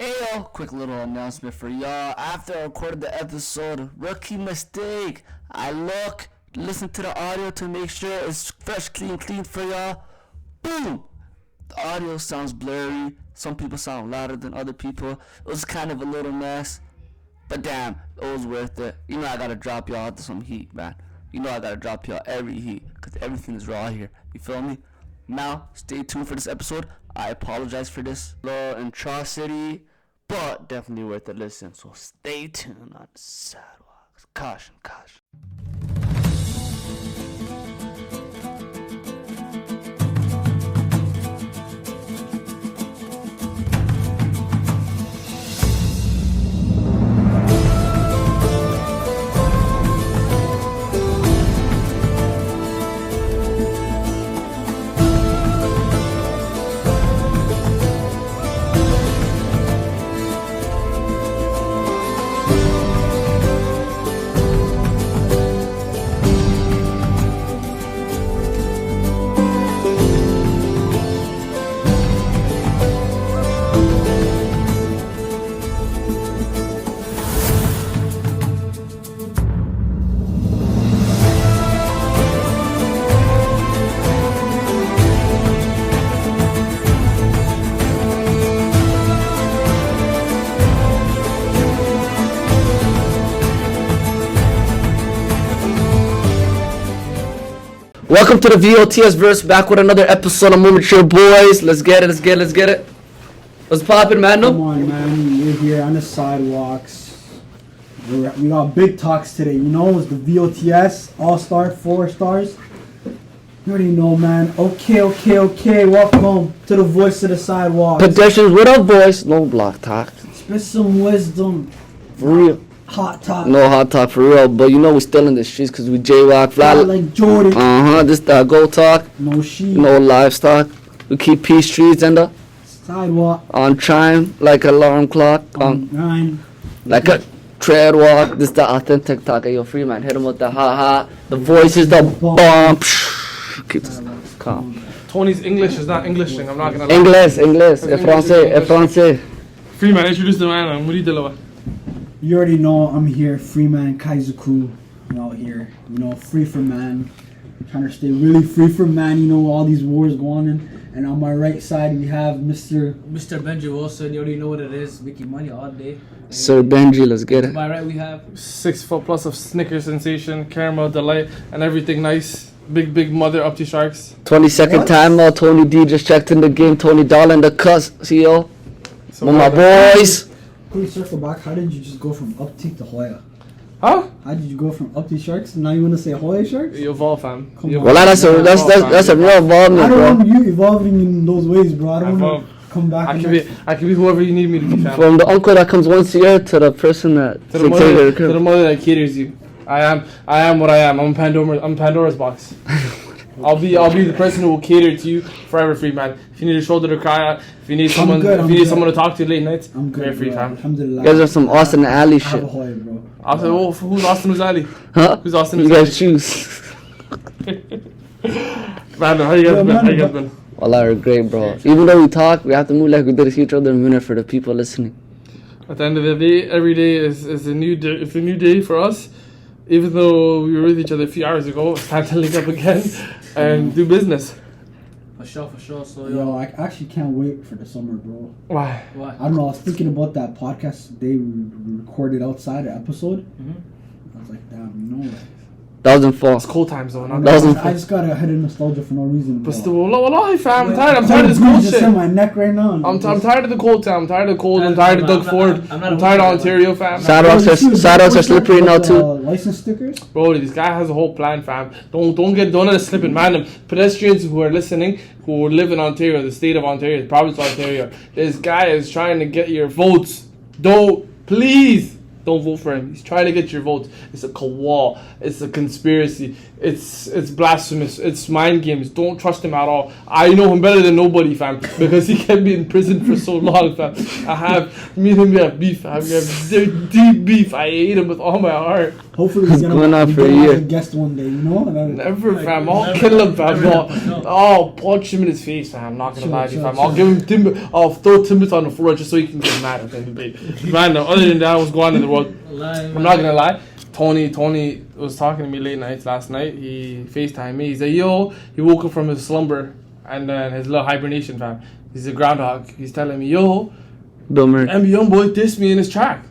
Ayo, quick little announcement for y'all. After I recorded the episode, rookie mistake. I listen to the audio to make sure it's fresh, clean for y'all. Boom! The audio sounds blurry. Some people sound louder than other people. It was kind of a little mess. But damn, it was worth it. You know I gotta drop y'all some heat, man. You know I gotta drop y'all every heat, because everything is raw here. You feel me? Now, stay tuned for this episode. I apologize for this little atrocity, but definitely worth a listen. So stay tuned on Sidewalks. Caution. Welcome to the VOTS verse, back with another episode of Mature Boys. Let's get it. What's poppin', man? Come on, man. We're here on the sidewalks. We got big talks today. You know, it's the VOTS All-Star 4 stars. You already know, man. Okay. Welcome to the voice of the sidewalks. Pedestrians with a voice, no block talk. Spit some wisdom. For real. Hot talk. No hot talk for real, but you know we still in the streets because we jaywalk, fly like Jordan. This that go talk. No sheep. No livestock. We keep peace streets and the sidewalk on chime like alarm clock. On like a tread walk. This the authentic talk. Hey, yo, free man, hit him with the ha. The voice is the bomb. Keep this calm. Tony's English is not Englishing. I'm not gonna lie. English. Et français. Free man, introduce the man. I'm Muri Delawa. You already know I'm here, Freeman Kaizuku. I'm out here, free from man. I'm trying to stay really free from man, all these wars going on. And on my right side, we have Mr. Benji Wilson. You already know what it is. Making money all day. Sir Benji, let's get it. To my right, we have 6 foot plus of Snickers sensation, caramel delight, and everything nice. Big mother up to sharks. 22nd time now. Tony D just checked in the game. Tony Doll in the cuss. CEO. So my boys. Please circle back. How did you just go from Upteak to Hoya? Huh? How did you go from Upteak Sharks and now you want to say Hoya Sharks? You evolve, fam. Well, that's a real involvement, I don't bro. want you evolving in those ways, bro. I don't want to come back. I can be whoever you need me to be, fam. From the uncle that comes once a year to the person that to the mother that caters you. I am what I am. I'm Pandora's box. I'll be the person who will cater to you forever, free man. If you need a shoulder to cry at, if you need someone to talk to late nights, I'm good, free fam. Alhamdulillah. You guys are some Austin Alley shit. I have a Hoya, bro. Who's Austin Uzali? Huh? Who's Austin You Uzali? guys choose. Man, how you guys been? Wallah, we're great, bro. Even though we talk, we have to move like we did each other a minute for the people listening. At the end of the day, every day is a new day. It's a new day for us. Even though we were with each other a few hours ago, it's time to link up again and do business. For sure. So yo, I actually can't wait for the summer, bro. Why? I don't know. I was thinking about that podcast they recorded outside the episode. I was like, damn, like. That wasn't fall. It's cold times though. I just got a head of nostalgia for no reason. But still, wallah, fam, I'm tired of this cold shit. In my neck right now. I'm tired of the cold, fam. I'm tired of the cold. I'm tired of Doug Ford. I'm tired of Ontario, fam. Sidewalks are slippery now too. License stickers. Bro, this guy has a whole plan, fam. Don't let it slip in, man. Pedestrians who are listening, who live in Ontario, the state of Ontario, the province of Ontario. This guy is trying to get your votes. Please. Don't vote for him. He's trying to get your votes. It's a kawal. It's a conspiracy. It's blasphemous. It's mind games. Don't trust him at all. I know him better than nobody, fam, because he kept me in prison for so long, fam. Me and him, we have beef. We have deep beef. I hate him with all my heart. Hopefully he's gonna Going on be for a getting year. as a guest one day, you know? And then, Never, fam. I'll never, kill him, fam. never, I'll, no. I'll punch him in his face, fam. I'm not gonna Chill, lie to you, chill, fam. I'll chill. give him timber. I'll throw timbers on the floor just so he can get mad at him. Man, other than that, what's going on in the world? I'm not gonna lie. Tony was talking to me late nights last night. He FaceTimed me. He's like, yo, he woke up from his slumber and then his little hibernation, fam. He's a groundhog. He's telling me, yo, Dumber. young boy dissed me in his track.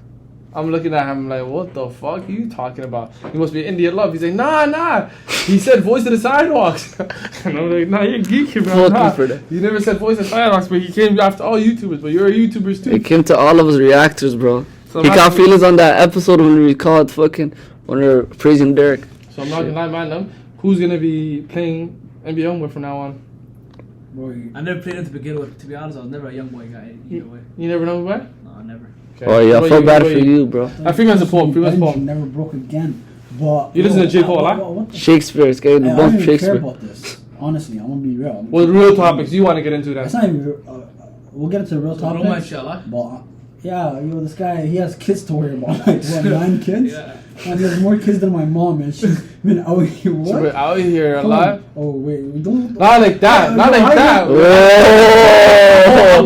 I'm looking at him like, what the fuck are you talking about? He must be Indian love. He's like, nah. He said voice of the sidewalks. And I'm like, nah, you're geeking, bro. Fuck Nah. you for that. You never said voice of the sidewalks, but he came after all YouTubers. But you're a YouTubers too. It came to all of his reactors, bro. So He I'm got not- feelings on that episode when we called fucking when we were praising Derek. So I'm not gonna lie, man. Who's gonna be playing NBA Youngboy from now on? boy, I never played him to begin with. To be honest, I was never a young boy guy either way. You never know why? No, never. Okay. Oh yeah, I What feel you- bad what for you, bro. I think that's a poem. Think that's a Benji poem. never broke again. But You listen to J. Cole a lot? what the Shakespeare, it's getting I don't bump even care Shakespeare. about this. Honestly, I'm gonna be real. What real topics you want to get into then? It's not even. We'll get into the real So romance topics. shit, like. But yeah, this guy, he has kids to worry about. Like what, 9 kids? Yeah. And he has more kids than my mom, and she's been out here. So we're What? out here a Come lot. on. Oh wait, we don't. Not like that. Not like that. Whoa!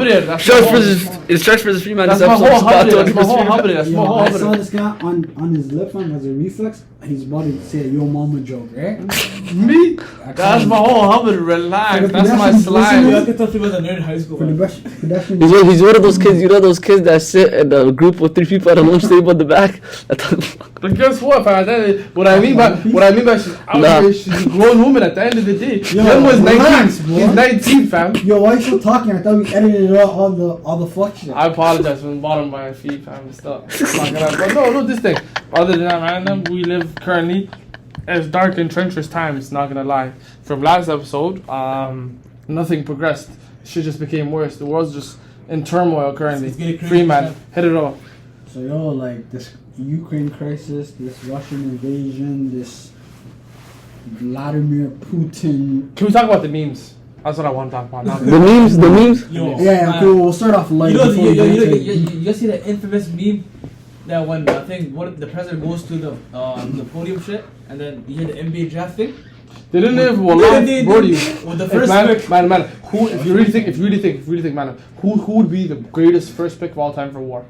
That's my Church whole- versus it's church versus free man. That's This my episode whole is about hobby. to That's my whole versus free hobby. man. That's my Yo, whole I saw hobby. this guy on his lip fam as a reflex. He's about to say a yo mama joke, right? Me? That's my whole hobby. Relax. That's my slime. I could tell he was a nerd in high school. For the man. best pedestrian. He's one of those kids, you know those kids that sit in a group with 3 people at a lunch table in the back? But guess what, fam? What I mean by she's out Nah. here, she's a grown woman at the end of the day. Yo, Young was 19. relax, bro. He's 19, fam. Yo, why you still talking? I thought we edited out all the fuck shit. I apologize from the bottom of my feet, fam. Still, not gonna, but no, this thing. Other than that, man, we live currently as dark and treacherous times. Not gonna lie. From last episode, nothing progressed. Shit just became worse. The world's just in turmoil currently. It's getting crazy, Free man, fam. hit it off. So yo, like this Ukraine crisis, this Russian invasion, this Vladimir Putin. Can we talk about the memes? That's what I want to talk about. Now. The memes. Yo, Yeah, man. okay, we'll start off light. You know, before we get into it. you see the infamous meme that when I think what the president goes to the podium shit and then you hear the NBA draft thing. They didn't have They- Wallah, Brody. with the first pick. Man, who? If you really think, man, who would be the greatest first pick of all time for war?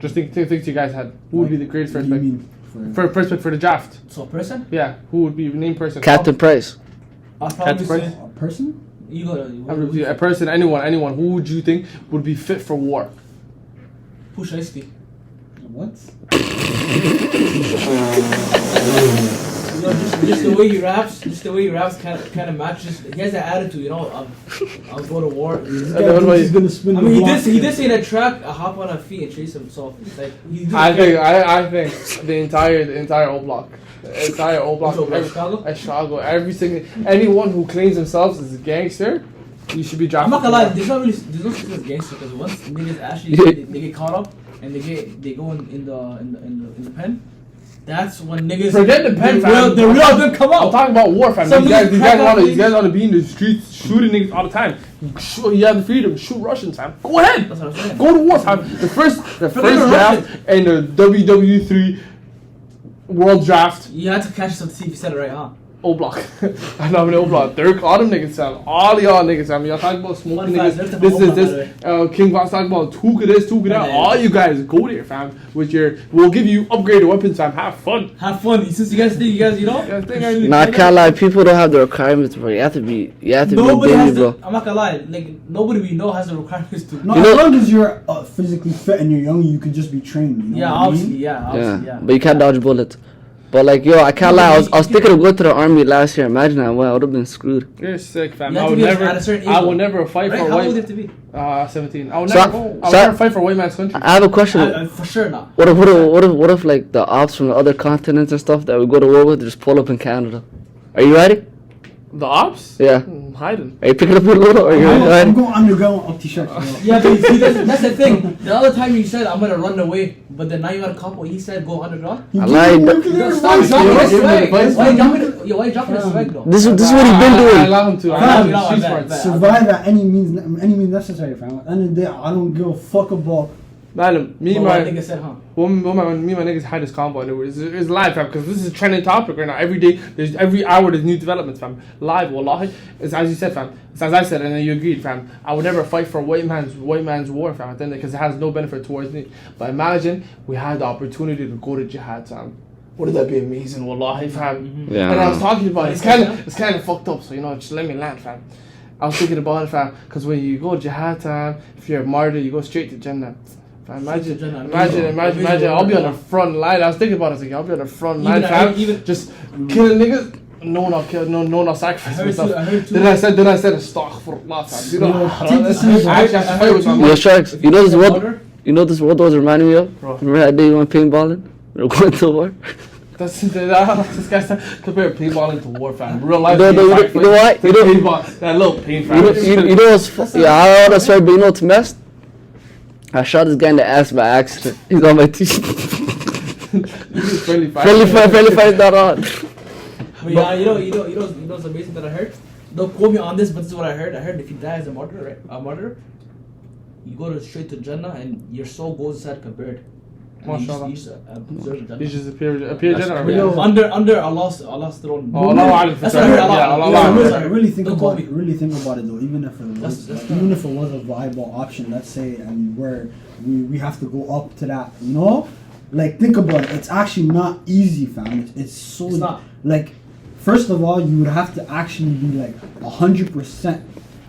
Just think to you guys had. Who would be the greatest What first do you pick? mean? For first pick for the draft? So a person? Yeah, who would be name person? Captain Price. I'll probably That's right. say A person? you go. A person, anyone. Who would you think would be fit for war? Push Ice-T. What? You know, just the way he raps, kind of matches. He has that attitude, you know. I'll go to war. This I guy don't know thinks he's gonna spin I the mean, block. he did say in that track, I hop on a feet and chase him. So like, I think the entire O block. The entire O block. Which O block, every- Chicago? Chicago. Every single anyone who claims themselves as a gangster, you should be drafted. I'm not gonna for lie, war. there's no such thing as gangster because once niggas actually they get caught up and they go in the pen. That's when niggas Forget the pen, fam. the real them come I'm out. talking about war, fam. Some These niggas crack up, these guys want to be in the streets shooting niggas all the time. You have the freedom, shoot Russians, fam. Go ahead, That's what I'm saying. go to war, fam. The first the draft in the WW3 World Draft. You had to catch yourself to see if you said it right, huh? O block. I know O block. Dirk, all them niggas, fam. All y'all niggas, fam. Y'all talking about smoking One niggas. five, This O is block, this. King Von's talking about Tuka this, Tuka that. Yeah. All you guys go there, fam. We'll give you upgraded weapons, fam. Have fun. Have fun. Since you guys think you know. You guys think I- Nah, I can't lie. People don't have the requirements, bro. You have to be Nobody a has baby, to. bro. I'm not gonna lie. Like nobody we know has the requirements to. No, You know- as long as you're physically fit and you're young, you could just be trained. You know Yeah, what I obviously, mean? yeah. But you can't dodge bullets. But like, yo, I can't lie. I was thinking of going to the army last year. Imagine I went. I would have been screwed. You're sick, fam. You I have to would be never. at a certain age, I will though. never fight Right? for How old do you white. have to be? 17. I would So- never. so- never fight for white man's country. I have a question. For sure not. What if like the ops from the other continents and stuff that we go to war with just pull up in Canada? Are you ready? The ops? Yeah. Hiding. Are you picking up your load or are you I'm ready? going underground up t-shirts, bro. Yeah, but see, that's the thing. The other time you said I'm gonna run away, but then now you got a cop. What he said, go underground. I lied. Stop dropping the give me swag. advice. Why you dropping the swag though? This is what he's been I doing. allow him to. I Fam, allow him you know, to. I Street bet, sports. bet. Survive at any means necessary, fam. At the end of the day, I don't give a fuck about Man, me and Well, my I think I said, huh? me and my niggas had this combo, and it was live, fam, because this is a trending topic right now. Every day, every hour there's new developments, fam. Live, wallahi. It's as you said, fam. It's as I said, and then you agreed, fam. I would never fight for white man's war, fam, because it has no benefit towards me. But imagine we had the opportunity to go to jihad, fam. Wouldn't that be amazing, wallahi, fam? Yeah. And I was talking about it. It's kind of fucked up, so just let me land, fam. I was thinking about it, fam, because when you go jihad time, if you're a martyr, you go straight to Jannah. Fam, imagine, I'll be on the front line. I was thinking about it, like, I'll be on the front line, fam, just killing niggas. No one I'll kill, no one I'll sacrifice myself. Then I said, astaghfirullah, fam. I fight with my Yo, Sharks, you know this world was reminding me of? Bro. Remember that day you went paintballing? We were going to war? This guy said, compare paintballing to war, fam. Real life. No, you know what? Paintball, that little paint, fam. You know what's yeah, I don't know that's right, but you know what's messed? I shot this guy in the ass by accident. He's on my t-shirt. Friendly Friendly fight not on. But yeah, you know what's amazing that I heard? Don't quote me on this, but this is what I heard. I heard if you die as a martyr, you go straight to Jannah and your soul goes inside compared. MashaAllah. You just Jannah. You just appear Jannah. real. Under Allah's throne. Oh, Allah That's what I heard. Allah. Really think Don't about quote it. me. Really think about it though. Even if it was a viable option, let's say, and where we have to go up to that, like think about it. It's actually not easy, fam. It's so It's not. like. First of all, you would have to actually be like 100%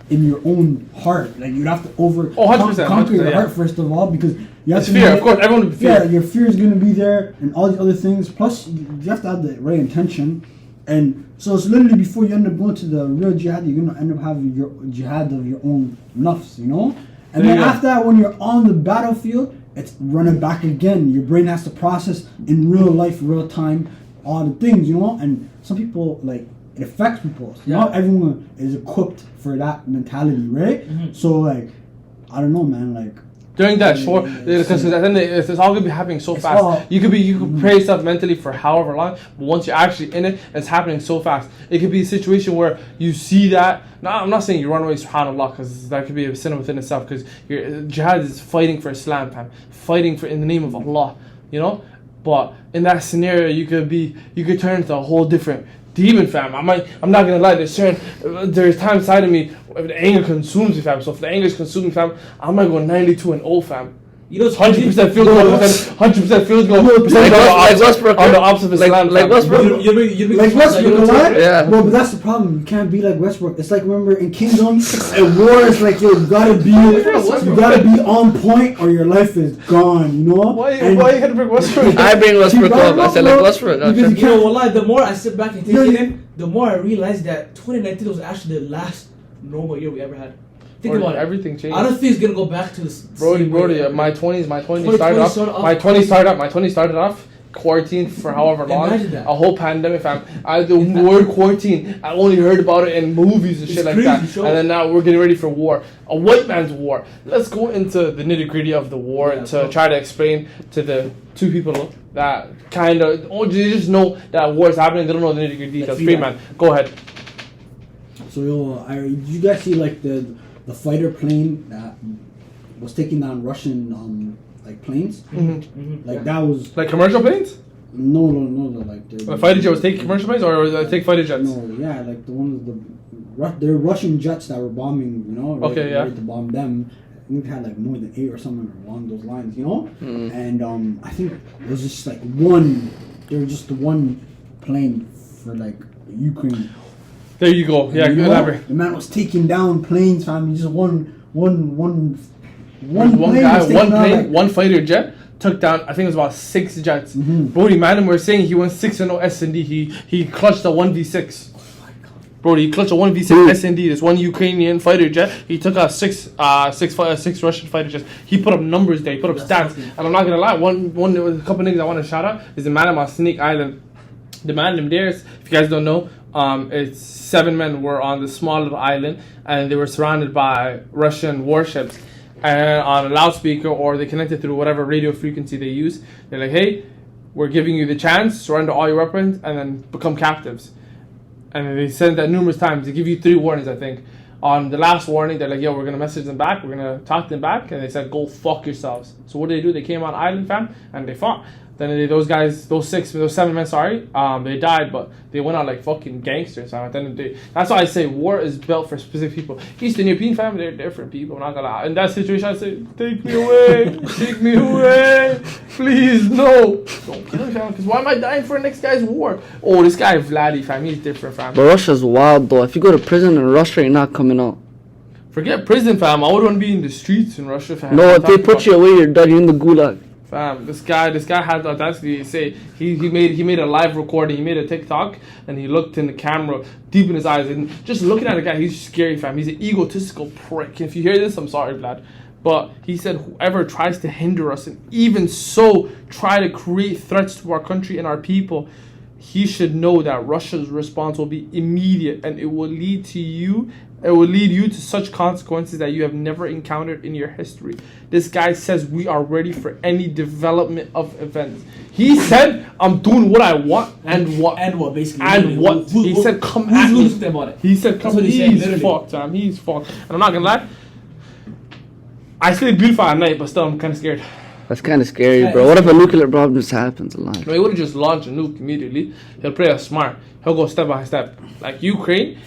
in your own heart. Like you'd have to 100%, conquer your 100%, heart first of all, because you have It's to fear, know- of course. Everyone would fear. Yeah, your fear is gonna be there, and all these other things. Plus, you have to have the right intention, and so it's literally before you end up going to the real jihad, you're gonna end up having your jihad of your own nafs, And There then you go. after that, when you're on the battlefield, it's running back again. Your brain has to process in real life, real time, all the things, And some people it affects people. Yeah. Not everyone is equipped for that mentality, right? Mhm. So I don't know, man. During that short, Yeah, because at the end, it's all gonna be happening so It's fast. all- You could prepare yourself mentally for however long, but once you're actually in it, it's happening so fast. It could be a situation where you see that. No, I'm not saying you run away, subhanallah, because that could be a sin within itself. Because jihad is fighting for Islam, fam, fighting for in the name of Allah, But in that scenario, you could turn into a whole different demon, fam. I'm not gonna lie. There's times inside of me if the anger consumes me, fam. So if the anger is consuming, fam, I might go 92-0, fam. You know, it's 100% field goal, 100% field goal, percent Like Westbrook. on the opposite of Islam, Like fam. Westbrook. You Like Westbrook, a lot? Yeah. Well, but that's the problem. You can't be like Westbrook. It's like, remember in Kingdom, at war, it's like, yo, you gotta be on point or your life is gone, Why you gotta bring Westbrook? I bring Westbrook up. I said like Westbrook. Because you You know, can't. wallah, the more I sit back and take Yeah, it yeah. in, the more I realize that 2019 was actually the last normal year we ever had. Think Or about it. everything changed. I don't think it's gonna go back to this. Brody, my 20s started off. My 20s started off quarantine for however long. Imagine that. A whole pandemic, fam. The word quarantine, I only heard about it in movies and It's shit like crazy, that. sure. And then now we're getting ready for war, a white man's war. Let's go into the nitty gritty of the war Yeah, to bro. try to explain to the two people that kind of, they just know that war is happening. They don't know the nitty gritty details. see Free that. man, go ahead. So, did you guys see like the fighter plane that was taking down Russian planes? Like that was Like commercial planes? no, like The fighter jet was taking commercial planes, or was it take fighter jets? No, yeah, like the ones they're Russian jets that were bombing, Okay, yeah. ready to bomb them. I think they had like more than 8 or something along those lines, And I think it was just like there was just one plane for like Ukraine. There you go. Yeah, You know? elaborate. The man was taking down planes, fam. He just one One plane guy, was taking one down, plane, like- one fighter jet took down. I think it was about 6 jets. Mhm. Brody, man, we're saying he went 6-0 S&D. He clutched a 1v6. Brody, he clutched a 1v6 S&D. This one Ukrainian fighter jet. He took out six Russian fighter jets. He put up numbers there. He put up stats. And I'm not gonna lie. A couple niggas I want to shout out is the man on Snake Island. The man them there, if you guys don't know, it's 7 men were on the small little island, and they were surrounded by Russian warships. And on a loudspeaker, or they connected through whatever radio frequency they use, they're like, "Hey, we're giving you the chance, surrender all your weapons, and then become captives." And they said that numerous times. They give you 3 warnings, I think. On the last warning, they're like, yo, we're going to message them back. We're going to talk to them back. And they said, go fuck yourselves. So what did they do? They came on island, fam, and they fought. Then those 7 men, they died, but they went out like fucking gangsters, fam. At the end of the day, that's why I say war is built for specific people. Eastern European family, they're different people. I'm not gonna lie. In that situation, I say, take me away, take me away, please, no. Don't kill me, fam. Because why am I dying for the next guy's war? Oh, this guy Vladdy, fam, he's different, fam. But Russia's wild though. If you go to prison in Russia, you're not coming out. Forget prison, fam. I would want to be in the streets in Russia, fam. No, if they put you away, you're done. You're in the gulag. Fam, this guy had the audacity to say he made a live recording, he made a TikTok, and he looked in the camera deep in his eyes, and just looking at the guy, he's scary, fam. He's an egotistical prick. If you hear this, I'm sorry, Vlad. But he said whoever tries to hinder us, and even so try to create threats to our country and our people, he should know that Russia's response will be immediate, and it will lead you to such consequences that you have never encountered in your history. This guy says we are ready for any development of events. He said, I'm doing what I want and what. And what, basically. And what. He said, come at me. About it? He said, come. He's fucked, man. He's fucked. And I'm not going to lie. I sleep beautiful at night, but still I'm kind of scared. That's kind of scary, bro. What if a nuclear bomb just happens a lot? No, he wouldn't just launch a nuke immediately. He'll play us smart. He'll go step by step. Like Ukraine,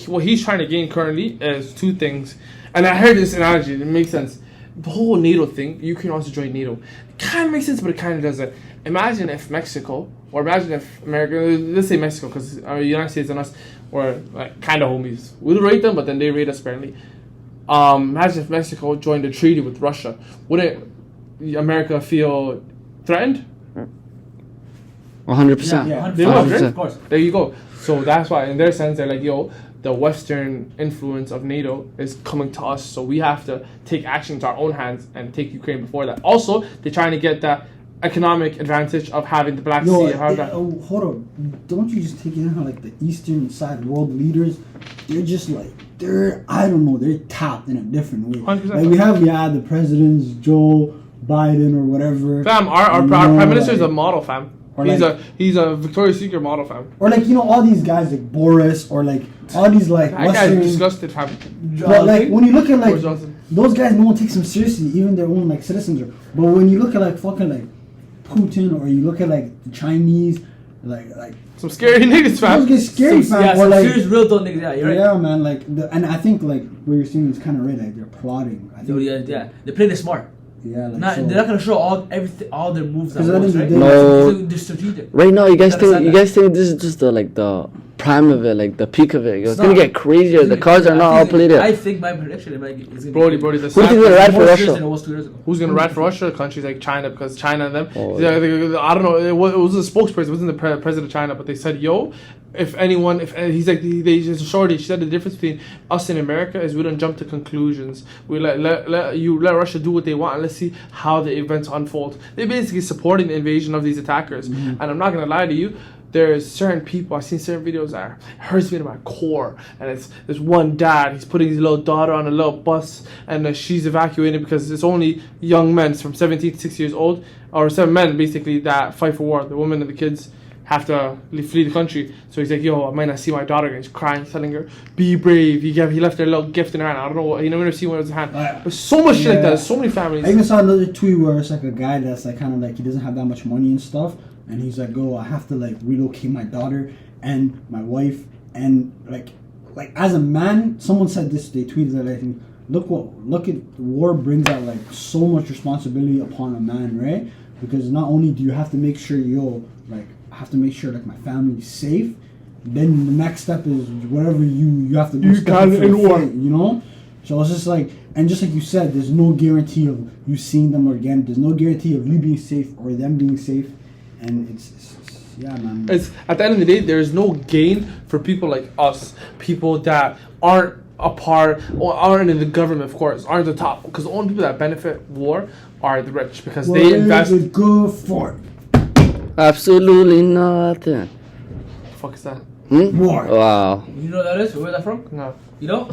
what he's trying to gain currently is 2 things. And I heard this analogy. It makes sense. The whole NATO thing, Ukraine wants to join NATO. It kind of makes sense, but it kind of doesn't. Imagine if Mexico, or imagine if America, let's say Mexico, because the United States and us were like kind of homies. We'll rate them, but then they rate us apparently. Imagine if Mexico joined a treaty with Russia. Wouldn't America feel threatened? 100%. Yeah, They would, right? 100%. Of course. There you go. So that's why, in their sense, they're like, yo, the Western influence of NATO is coming to us, so we have to take action to our own hands and take Ukraine before that. Also, they're trying to get that economic advantage of having the Black Sea. And have that. Hold on. Don't you just take in how like the Eastern side world leaders, they're just like, I don't know, they're tapped in a different way. 100%. Like we have, the presidents, Joe Biden or whatever. Fam, our prime minister is a model, fam. Or He's a Victoria's Secret model, fam. Or like, all these guys like Boris or like all these like That guy's disgusted, fam. But like when you look at like Boris Johnson. those guys, no one takes them seriously, even their own like citizens. But when you look at like fucking like Putin, or you look at like the Chinese, like Some scary niggas, fam. those guys scary, fam. Yeah, Or some like serious real don't niggas. Yeah, you're right. yeah, man. Like and I think like what you're saying is kind of right. Like they're plotting. I think Yeah. They're playing it smart. yeah, like They're not gonna show all their moves at 'Cause at the once, end right? of the day- They're strategic. Right now, you guys Understand think this is just the prime of it, like the peak of it. It's gonna not. get crazier. The cards are not all played I out. think my prediction is gonna Brody, be the Who do you think sad gonna ride part- for more Russia? serious than it was 2 years ago. Who's gonna ride for Russia? Countries like China, because China and them. Oh, I don't know. It was a spokesperson. It wasn't the president of China, but they said, "Yo, if he's like they just shorty." She said the difference between us and America is we don't jump to conclusions. We let Russia do what they want, and let's see how the events unfold. They're basically supporting the invasion of these attackers. And I'm not gonna lie to you. There's certain people, I've seen certain videos that hurts me to my core, and there's one dad, he's putting his little daughter on a little bus, and she's evacuated because it's only young men from 17 to 6 years old, or 7 men basically, that fight for war. The women and the kids have to flee the country. So he's like, yo, I might not see my daughter again. He's crying, telling her, be brave. He left her a little gift in her hand. I don't know what, he never seen what was in his hand. There's so much shit like that. There's so many families. I even saw another tweet where it's like a guy that's like kind of like he doesn't have that much money and stuff, and he's like, "Oh, I have to like relocate my daughter and my wife," and like as a man, someone said this. They tweeted that like, look at war brings out like so much responsibility upon a man, right? Because not only do you have to make sure I have to make sure like my family's safe. Then the next step is whatever you have to go step got up it for in the war. fight, So it's just like, and just like you said, there's no guarantee of you seeing them again. There's no guarantee of you being safe or them being safe, and it's yeah, man. It's at the end of the day, there's no gain for people like us, people that aren't a part or aren't in the government, of course, aren't the top. Because the only people that benefit war are the rich, because What they is invest. it good for? Absolutely nothing. The fuck is that? War. Wow. You know what that is? Where's that from? No, You know?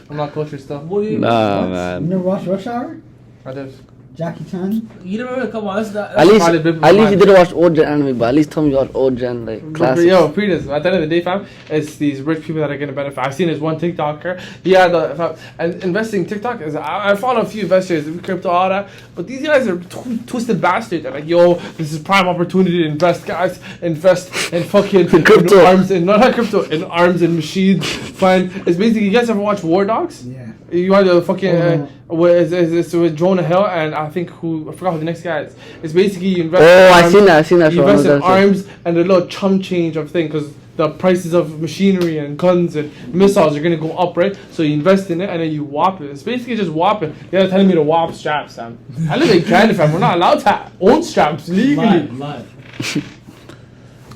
I'm not cultured stuff. What do you Nah, You man. never watched Rush Hour? I did. Jackie Chan. You remember? Come on, that's At least, probably been at least mine. you didn't watch old gen anime, but at least tell me you watch old gen like classics. Yo, Pretus, at the end of the day, fam, it's these rich people that are gonna benefit. I've seen this one TikToker. And investing TikTok is. I follow a few investors, crypto, all that, but these guys are twisted bastards. They're like, yo, this is prime opportunity to invest, guys. Invest in fucking crypto. in arms, in not crypto, in arms and machines. Fine. It's basically, you guys ever watch War Dogs? Yeah. You want the fucking it's with Jonah Hill and I think I forgot who the next guy is. It's basically you invest. I've seen that You show. invest in arms and a little chump change of thing because the prices of machinery and guns and missiles are gonna go up, right? So you invest in it and then you whop it. It's basically just whopping. They're telling me to whop straps, Sam. I live in Canada, fam. We're not allowed to own straps legally. Live.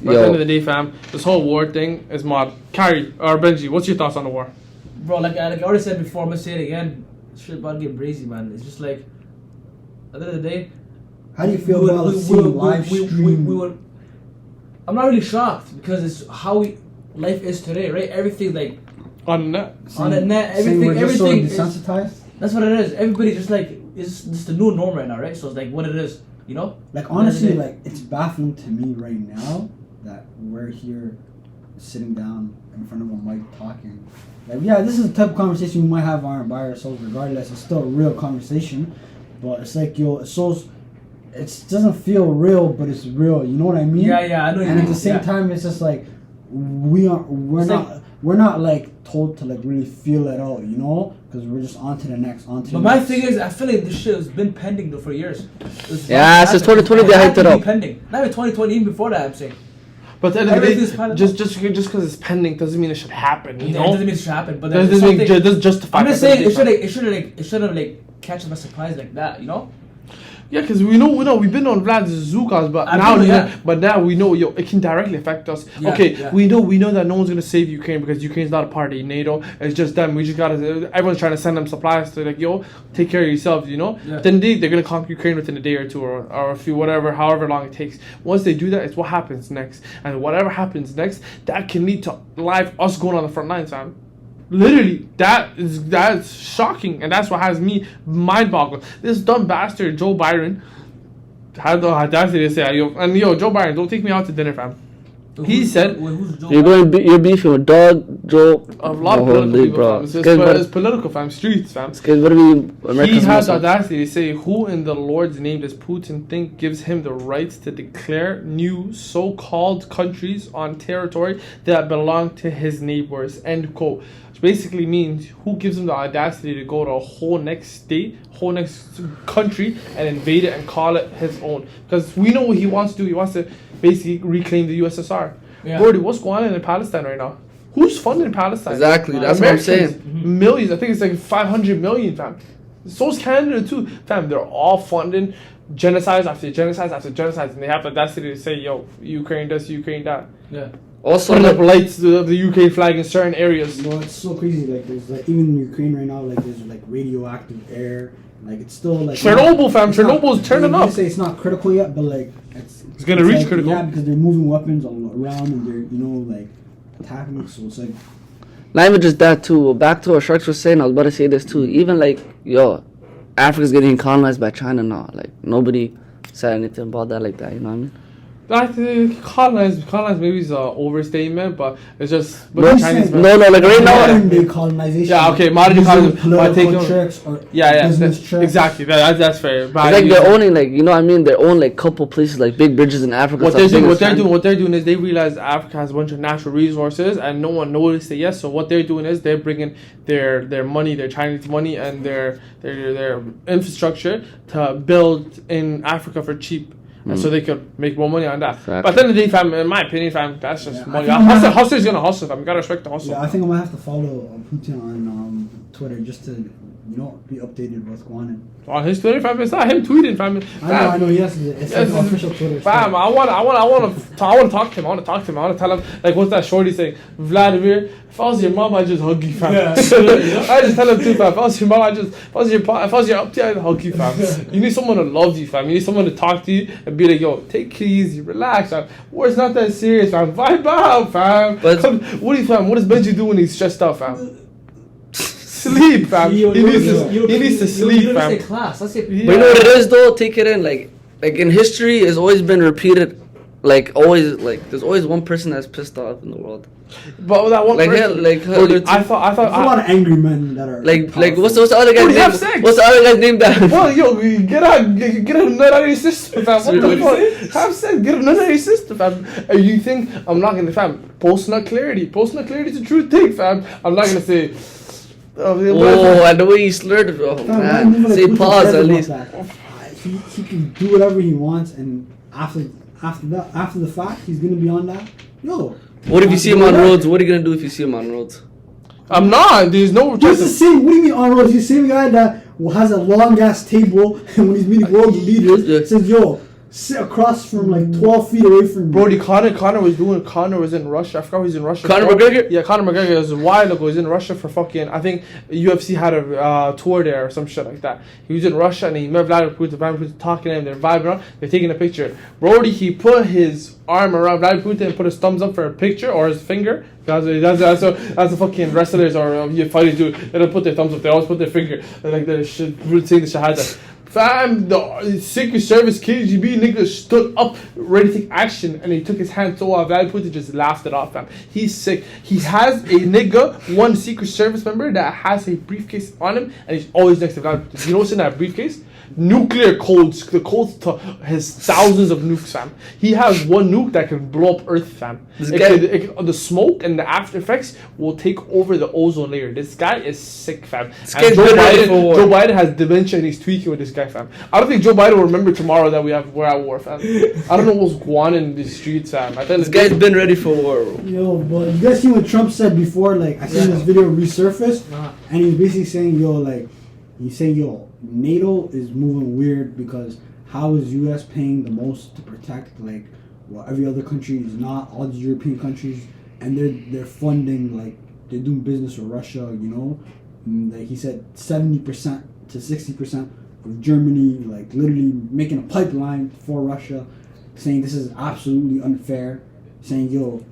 But at the end of the day, fam, this whole war thing is mod. Carrie or Benji, what's your thoughts on the war? Bro, like I already said before, I'm gonna say it again. Shit about to get brazy, man. It's just like at the end of the day. How do you feel about seeing live stream? I'm not really shocked because it's how life is today, right? Everything like On the net. on the net, Saying we're just everything. so desensitized. That's what it is. Everybody just like it's just the new norm right now, right? So it's like what it is, you know. Like honestly, like it's baffling to me right now that we're here sitting down in front of a mic talking. Like yeah, this is the type of conversation we might have by ourselves regardless. It's still a real conversation, but it's like it's so. It doesn't feel real, but it's real. You know what I mean? Yeah, I know. And at the same time, it's just like we're not like told to like really feel it out, you know? Because we're just on to the next, But my thing is, I feel like this shit has been pending though for years. Yeah, since 2020 they hyped it up. Pending. Not even 2020, even before that, I'm saying. But at the end of the Everything's day, piled just because it's pending doesn't mean it should happen. You It know, doesn't mean it should happen, but That then doesn't justify. I'm just saying it should have like catch them by surprise like that, you know? Yeah, because we know we've been on Vlad's Zukas, but now we know it can directly affect us. Yeah, okay, yeah. we know that no one's gonna save Ukraine because Ukraine's not a party in NATO. It's just them. We just gotta. Everyone's trying to send them supplies to like take care of yourselves. You know. Yeah. Then they're gonna conquer Ukraine within a day or two or a few however long it takes. Once they do that, it's what happens next, and whatever happens next, that can lead to us going on the front lines, fam. Literally, that's shocking, and that's what has me mind-boggled. This dumb bastard Joe Biden had the audacity to say, Joe Biden, don't take me out to dinner, fam. He said, you're beefing with Doug, Joe. a lot of political people, fam. It's political, fam. Streets, fam. He has the audacity to say, who in the Lord's name does Putin think gives him the rights to declare new so-called countries on territory that belong to his neighbors, end quote. Which basically means who gives him the audacity to go to a whole next state, whole next country and invade it and call it his own. Because we know what he wants to do. He wants to basically reclaim the USSR. Yeah. Brody, what's going on in Palestine right now? Who's funding Palestine? Exactly, that's what I'm saying. Millions. I think it's like 500 million, fam. So's Canada too, fam. They're all funding genocides after genocides after genocides, and they have the audacity to say, "Yo, Ukraine does, Ukraine that." Yeah. Also, putting up lights of the UK flag in certain areas. You know, it's so crazy. Like there's like even in Ukraine right now, like there's like radioactive air. Like it's still like Chernobyl, fam. Chernobyl's turning up. I say it's not critical yet, but like it's gonna reach like, critical. Yeah, because they're moving weapons all around and they're like attacking. So it's like not even just that too. Back to what Sharks was saying, I was about to say this too. Even like Africa's getting colonized by China now. Like nobody said anything about that like that. You know what I mean? I think colonize maybe is an overstatement, but it's just. But No, Chinese like right now. modern day colonization. Yeah, okay, modern day colonization. Political tricks or business tricks. Exactly. That's fair. But It's like they're owning, like, you know what I mean? They're owning like couple places, like big bridges in Africa. What they're doing is they realize Africa has a bunch of natural resources and no one noticed it yet. So what they're doing is they're bringing their money, their Chinese money, and their infrastructure to build in Africa for cheap. And so they could make more money on that. Exactly. But at the end of the day, fam, in my opinion, fam, that's just money. Hustler's gonna hustle, fam. You gotta respect the hustle. Yeah, I think I'm gonna have to follow Putin on Twitter just to be updated with what's going on. On his Twitter, fam, it's not him tweeting, fam. I know. Yes, it's like official Twitter. Fam, I want to talk to him. I want to tell him like what's that shorty saying? Vladimir, if I was your mom, I'd just hug you, fam. Yeah. I just tell him too, fam. If I was your mom, if I was your up I'd hug you, fam. You need someone to love you, fam. You need someone to talk to you and be like, yo, take it easy, relax, fam. War's not that serious, fam. Vibe out, fam. But what do you, fam? What does Benji do when he's stressed out, fam? Sleep, fam. He needs to sleep, You fam. say class. Let's say. But you know what it is though? Take it in. Like in history, it's always been repeated. Like always, like there's always one person that's pissed off in the world. But that one Like person, Bro, I thought. There's a lot of angry men that are like powerful. what's the other guy's Dude, have name? sex. What's the other guy's name? That Well, yo, get a nut out of your system, fam. What the fuck? Have sex, get a nut out of your system, fam. And you think I'm not gonna, fam? Post nut clarity. Post nut clarity is a true thing, fam. I'm not gonna say. Oh, and the way he slurred it, oh, Fam, man. like, Say Putin pause said at about least. that. He can do whatever he wants, and after the fact, he's gonna be on that. Yo. What if you see him on roads? What are you gonna do if you see him on roads? I'm not. There's no. He's the same. What do you mean on roads? He's the same guy that has a long ass table, and when he's meeting world leaders, says, "Yo, sit across from like 12 feet away from me." Brody, Connor was in Russia. I forgot he was in Russia. Conor McGregor? Yeah, Conor McGregor. It was a while ago. He was in Russia for fucking. I think UFC had a tour there or some shit like that. He was in Russia and he met Vladimir Putin. Vladimir Putin talking to him. They're vibing on. They're taking a picture. Brody, he put his arm around Vladimir Putin and put his thumbs up for a picture or his finger. That's the fucking wrestlers or fighters do. They don't put their thumbs up. They always put their finger. They're like they're saying the shahada. Fam, the Secret Service KGB nigga stood up, ready to take action, and he took his hand so off. Vladimir Putin just laughed it off, fam. He's sick. He has a nigga, one Secret Service member that has a briefcase on him, and he's always next to Vladimir Putin. You know what's in that briefcase? Nuclear codes. The codes to his thousands of nukes, fam. He has one nuke that can blow up Earth, fam. The smoke and the after effects will take over the ozone layer. This guy is sick, fam. And Joe Biden has dementia and he's tweaking with this guy, fam. I don't think Joe Biden will remember tomorrow that we're at war, fam. I don't know what's going on in the streets, fam. I think This guy's been ready for war, bro. Yo, but you guys seen what Trump said before? Like, I seen this video resurfaced, and he's basically saying, yo, NATO is moving weird because how is U.S. paying the most to protect, like, well, every other country is not, all the European countries, and they're funding, like, they're doing business with Russia, you know? And, like, he said 70% to 60% of Germany, like, literally making a pipeline for Russia, saying this is absolutely unfair, saying, yo,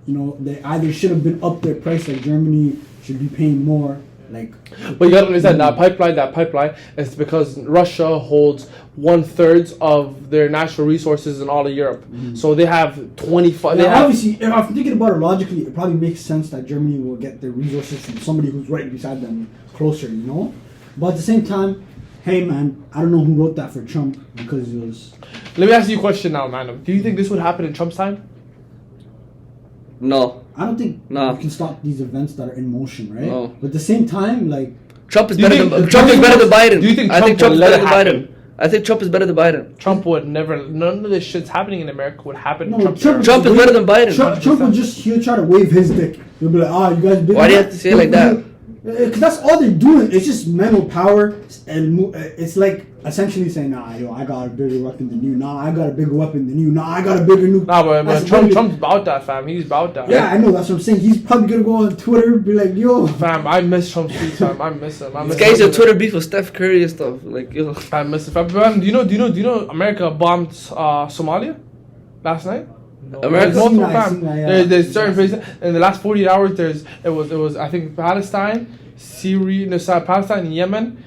you know, they either should have been up their price, like Germany should be paying more. Like, but you gotta understand that pipeline is because Russia holds 1/3 of their natural resources in all of Europe. Mm-hmm. So they have 25. Obviously, if I'm thinking about it logically, it probably makes sense that Germany will get their resources from somebody who's right beside them, closer, you know. But at the same time, hey man, I don't know who wrote that for Trump because it was. Let me ask you a question now, man. Do you think this would happen in Trump's time? No. I don't think you can stop these events that are in motion, right? No. But at the same time, like, Trump is better than Biden. Do you think I think Trump Trump's would better let than it Biden. happen? I think Trump is better than Biden. Trump would never. None of this shit's happening in America would happen. No, in Trump is better than Biden. Trump would he'll try to wave his dick. He'll be like, you guys big. Why do you have to say it like that? Because that's all they're doing. It's just mental power, and it's like essentially saying, nah, yo, I got a bigger weapon than you. Nah, I got a bigger weapon than you. Nah, I got a bigger nuke. Nah, but Trump's about that, fam. He's about that. Yeah, I know. That's what I'm saying. He's probably gonna go on Twitter, be like, yo, fam, I miss Trump's tweets, fam. I miss him. This guy's a Twitter beef with Steph Curry and stuff. Like, yo. I miss him. Fam, do you know America bombed Somalia last night? No. America. There's certain places in the last 48 hours. It was I think Palestine, Palestine, Yemen,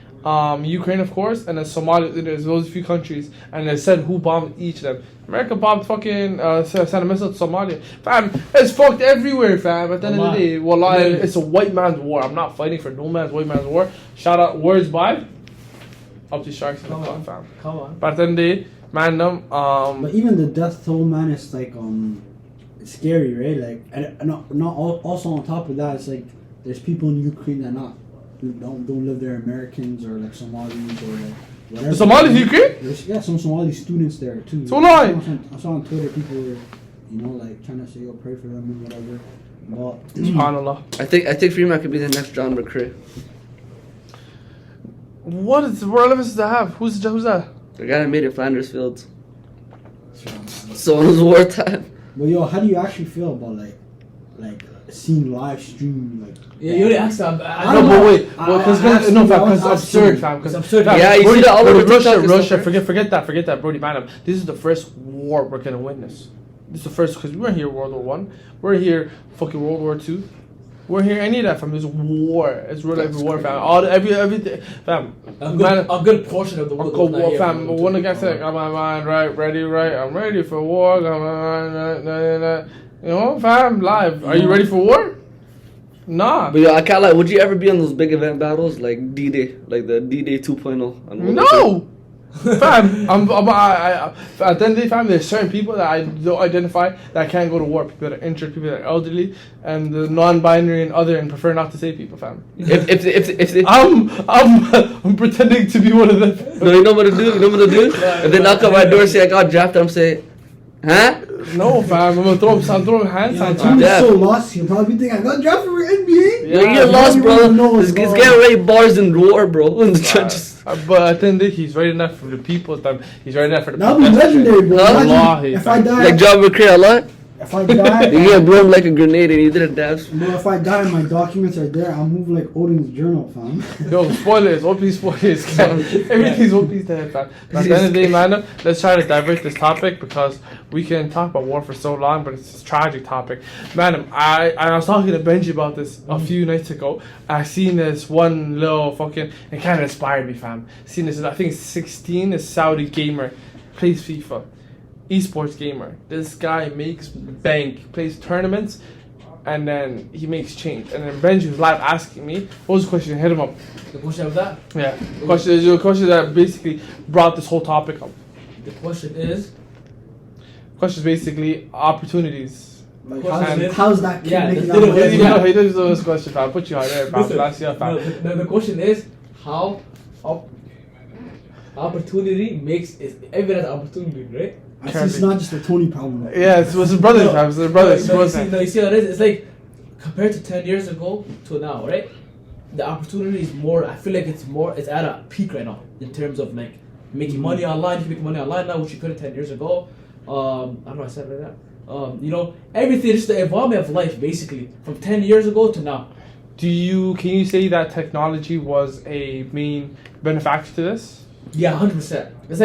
Ukraine of course, and then Somalia. There's those few countries, and they said who bombed each of them. America bombed fucking sent a missile to Somalia. Fam, it's fucked everywhere, fam. At the end of the day, wallah, it's a white man's war. I'm not fighting for no man's white man's war. Shout out words by up to Sharks in the club, fam. Come on. But at the end of the day, man, But even the death toll, man, it's like it's scary, right? Like, and not also on top of that, it's like there's people in Ukraine that don't live there, Americans or like Somalis or like whatever. The Somalis in Ukraine? There's some Somali students there too. So nice. I saw on Twitter people were, like trying to say, "Yo, pray for them" and whatever. But SubhanAllah. I think Freeman could be the next John McCrae. What relevance does that have? Who's that? The guy that made it Flanders Fields. So it was wartime. But yo, how do you actually feel about like seeing live stream like? Yeah, you already asked that. Because it's absurd, fam. Because absurd. Yeah, you see that all over Russia. Forget that, Brody, man. This is the first war we're gonna witness. This is the first because we weren't here World War I. We're here fucking World War II. We're hearing any of that, fam. There's war. It's real life war, fam. All everything, fam. A good portion of the world. Go war, fam. One guy said, "Got my mind right, ready, right. I'm ready for war. Got my mind right, you know, fam. Live. Are you ready for war? Nah. But yo, I can't lie. Would you ever be on those big event battles like D-Day, like the D-Day 2.0? No. Fam, I at the end of the day, fam, there's certain people that I don't identify that can't go to war. People that are injured, people that are elderly, and the non-binary and other, and prefer not to say people, fam. If they, I'm pretending to be one of them. no, you know what to do. You know what to do. If they knock on my door and say I got drafted, I'm saying, huh? No, fam. I'm throwing hand signs. I'm Yeah. so lost. You probably think I got drafted for NBA. Yo, Yeah, you're lost, bro. even know what's It's going getting on. ready bars in war, bro. In the trenches. But at the end of the day, he's ready enough for the people. Fam. He's ready enough for the That'll be pedestrian. legendary, bro. Imagine Wallahi, if fam. I die, Like John McCrea, a lot. if I die, You get blown like a grenade and you did a dance. bro, if I die, my documents are there. I'll move like Odin's journal, fam. Yo, spoilers, OP spoilers. Everything's OP there, fam. But at the end of the day, man, let's try to divert this topic because we can talk about war for so long, but it's a tragic topic. Man, I was talking to Benji about this a few nights ago. I seen this one little fucking, it kind of inspired me, fam. Seen this, I think it's 16, a Saudi gamer, plays FIFA. Esports gamer. This guy makes bank, plays tournaments, and then he makes change. And then Benji was live asking me, what was the question? Hit him up. The question of that. Yeah. The question that basically brought this whole topic up. The question is. Question is basically opportunities. Like, And- how's that kid Yeah, making the- that He money? doesn't even know. He doesn't know this question, fam. Put you on there, fam. Listen, Last year, fam. the question is how opportunity makes everyone has opportunity, right? I see it's not just a Tony problem. Yeah, it's his brother's, fam. It's his brother's. No, you see what it is? It's like compared to 10 years ago to now, right? The opportunity is more. I feel like it's at a peak right now in terms of like making money online. You can make money online now, which you couldn't 10 years ago. I don't know. I said it like that. You know, everything is the evolvement of life, basically, from 10 years ago to now. Can you say that technology was a main benefactor to this? Yeah, 100%. That's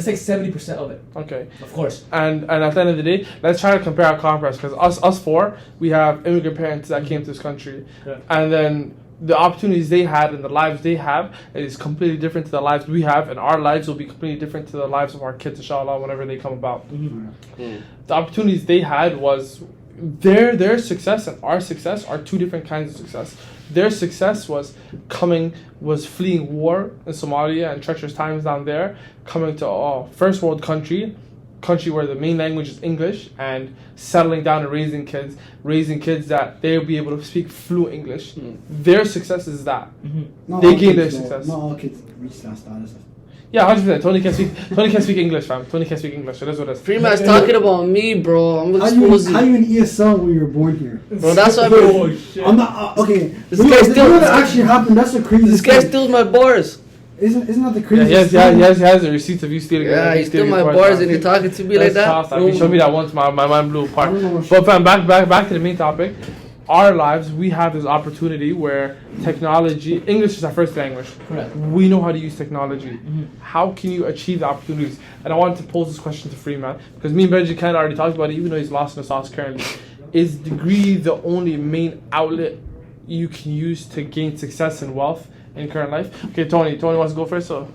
like 70% of it, Okay. of course. And at the end of the day, let's try to compare our contrast because us four, we have immigrant parents that came to this country, Yeah. and then the opportunities they had and the lives they have is completely different to the lives we have, and our lives will be completely different to the lives of our kids, inshallah, whenever they come about. The opportunities they had was their success and our success are two different kinds of success. Their success was fleeing war in Somalia and treacherous times down there, coming to a first world country where the main language is English, and settling down and raising kids that they'll be able to speak fluent English. Their success is that. Not They all gain their kids, though. success. Not all kids reach that status. Yeah, 100%. Tony can speak English, fam. Tony can speak English. So that's what it is. Freeman's talking about me, bro. I'm How you exposing. in ESL when you were born here? Bro, that's why Oh shit. I'm not okay. This You guy know, still- you know what actually happened? That's the craziest. This guy thing. steals my bars. Isn't that the Yeah, craziest? he has the receipts of you stealing. Yeah, you he steal stealing my his bars fam. and you're talking to me like That's that. tough. He showed me that once. My mind blew apart. I don't know. But fam, back to the main topic. Our lives, we have this opportunity where technology, English is our first language. Correct. We know how to use technology. How can you achieve the opportunities? And I wanted to pose this question to Freeman because me and Benji kind of already talked about it, even though he's lost in the sauce currently. Is degree the only main outlet you can use to gain success and wealth in current life? Okay, Tony wants to go first. So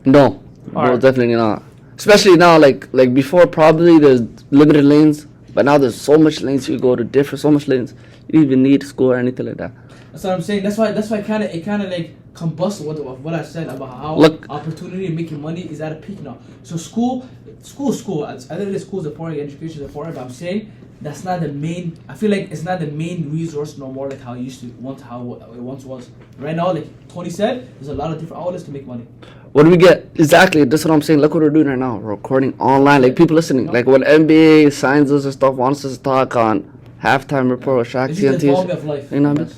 No, bro, Alright. definitely not. Especially now, like before, probably there's limited lanes, but now there's so much lanes you go to so much lanes. You don't even need school or anything like that. That's what I'm saying. That's why it kind of like combusts what I said about how Look. opportunity and making money is at a peak now. So school. I think school is important, education is important, but I'm saying that's not the main. I feel like it's not the main resource no more like how it used to how it once was. Right now, like Tony said, there's a lot of different outlets to make money. What do we get? Exactly, that's what I'm saying. Look what we're doing right now. We're recording online, like people listening. Like when NBA signs us and stuff, wants us to talk on halftime report with Shaq It's just the TNT. evolvement of life. You know what I mean?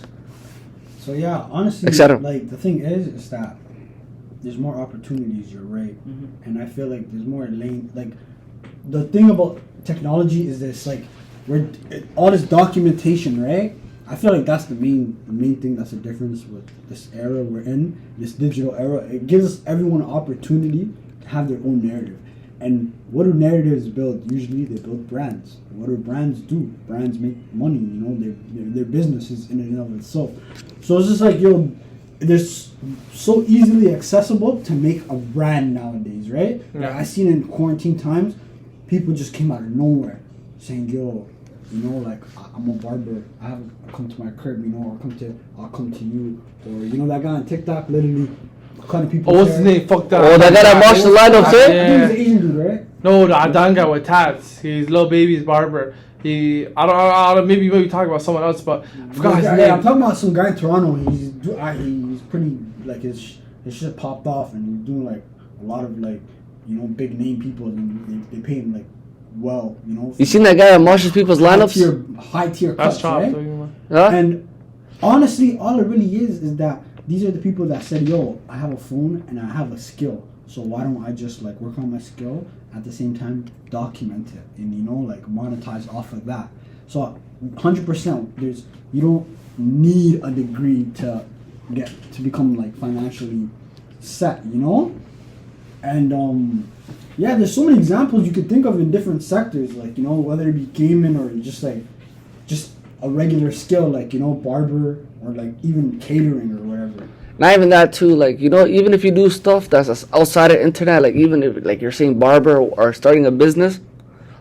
So yeah, honestly, Etc. like the thing is that there's more opportunities. You're right, and I feel like there's more lane. Like the thing about technology is this, like all this documentation, right? I feel like that's the main thing that's the difference with this era we're in, this digital era. It gives everyone an opportunity to have their own narrative. And what do narratives build? Usually they build brands. What do brands do? Brands make money, you know, their businesses in and of itself. So it's just like, they're so easily accessible to make a brand nowadays, right? Yeah. Like I seen in quarantine times, people just came out of nowhere saying, yo, you know, like I'm a barber. I come to my crib, you know, I'll come to you. Or you know that guy on TikTok, literally cutting people. Oh, what's his name? Fuck that. Oh, that guy that marched the line up, I sir? think he's an Asian dude, right? No, the Adan guy with tats. He's Lil Baby's barber. I don't maybe talking about someone else, but I forgot his Yeah, name. I'm talking about some guy in Toronto. He's pretty, like, his shit popped off, and he's doing like a lot of, like, you know, big name people, and they pay him like well, you know. You seen that guy that marshes people's lineups? High tier That's cuts, right? Huh? And honestly, all it really is that these are the people that said, yo, I have a phone and I have a skill, so why don't I just like work on my skill at the same time document it and, you know, like monetize off of that. So 100% you don't need a degree to become like financially set, you know. And yeah, there's so many examples you could think of in different sectors, like, you know, whether it be gaming or just a regular skill, like, you know, barber, or like even catering or whatever. Not even that too, like, you know, even if you do stuff that's outside of internet, like even if like you're saying barber or starting a business,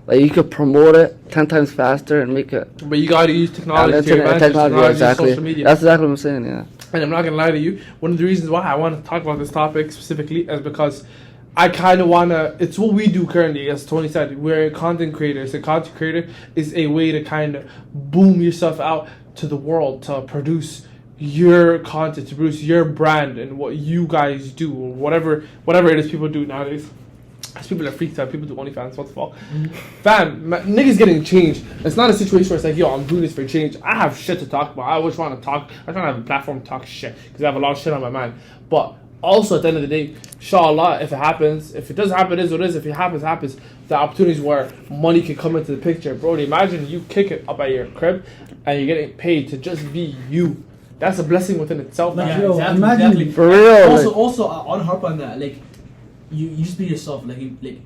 like you could promote it 10 times faster and make it. But you gotta use technology Yeah, to your advantage. technology, exactly. Social media. That's exactly what I'm saying, yeah. And I'm not gonna lie to you, one of the reasons why I want to talk about this topic specifically is because I kind of want to, it's what we do currently, as Tony said, we're content creators. A content creator is a way to kind of boom yourself out to the world, to produce your content, to produce your brand and what you guys do, or whatever it is people do nowadays. As people are freaked out, people do OnlyFans, what the fuck? Fam, niggas getting changed. It's not a situation where it's like, yo, I'm doing this for change. I have shit to talk about. I always want to talk. I try to have a platform to talk shit, because I have a lot of shit on my mind. But also, at the end of the day, inshallah, if it happens, if it doesn't happen, it is what it is. If it happens, happens. The opportunities where money can come into the picture. Bro, imagine you kick it up at your crib and you're getting paid to just be you. That's a blessing within itself. Like, man. yo, exactly, imagine exactly. For real. Also, I want to harp on that. Like, you just be yourself. Like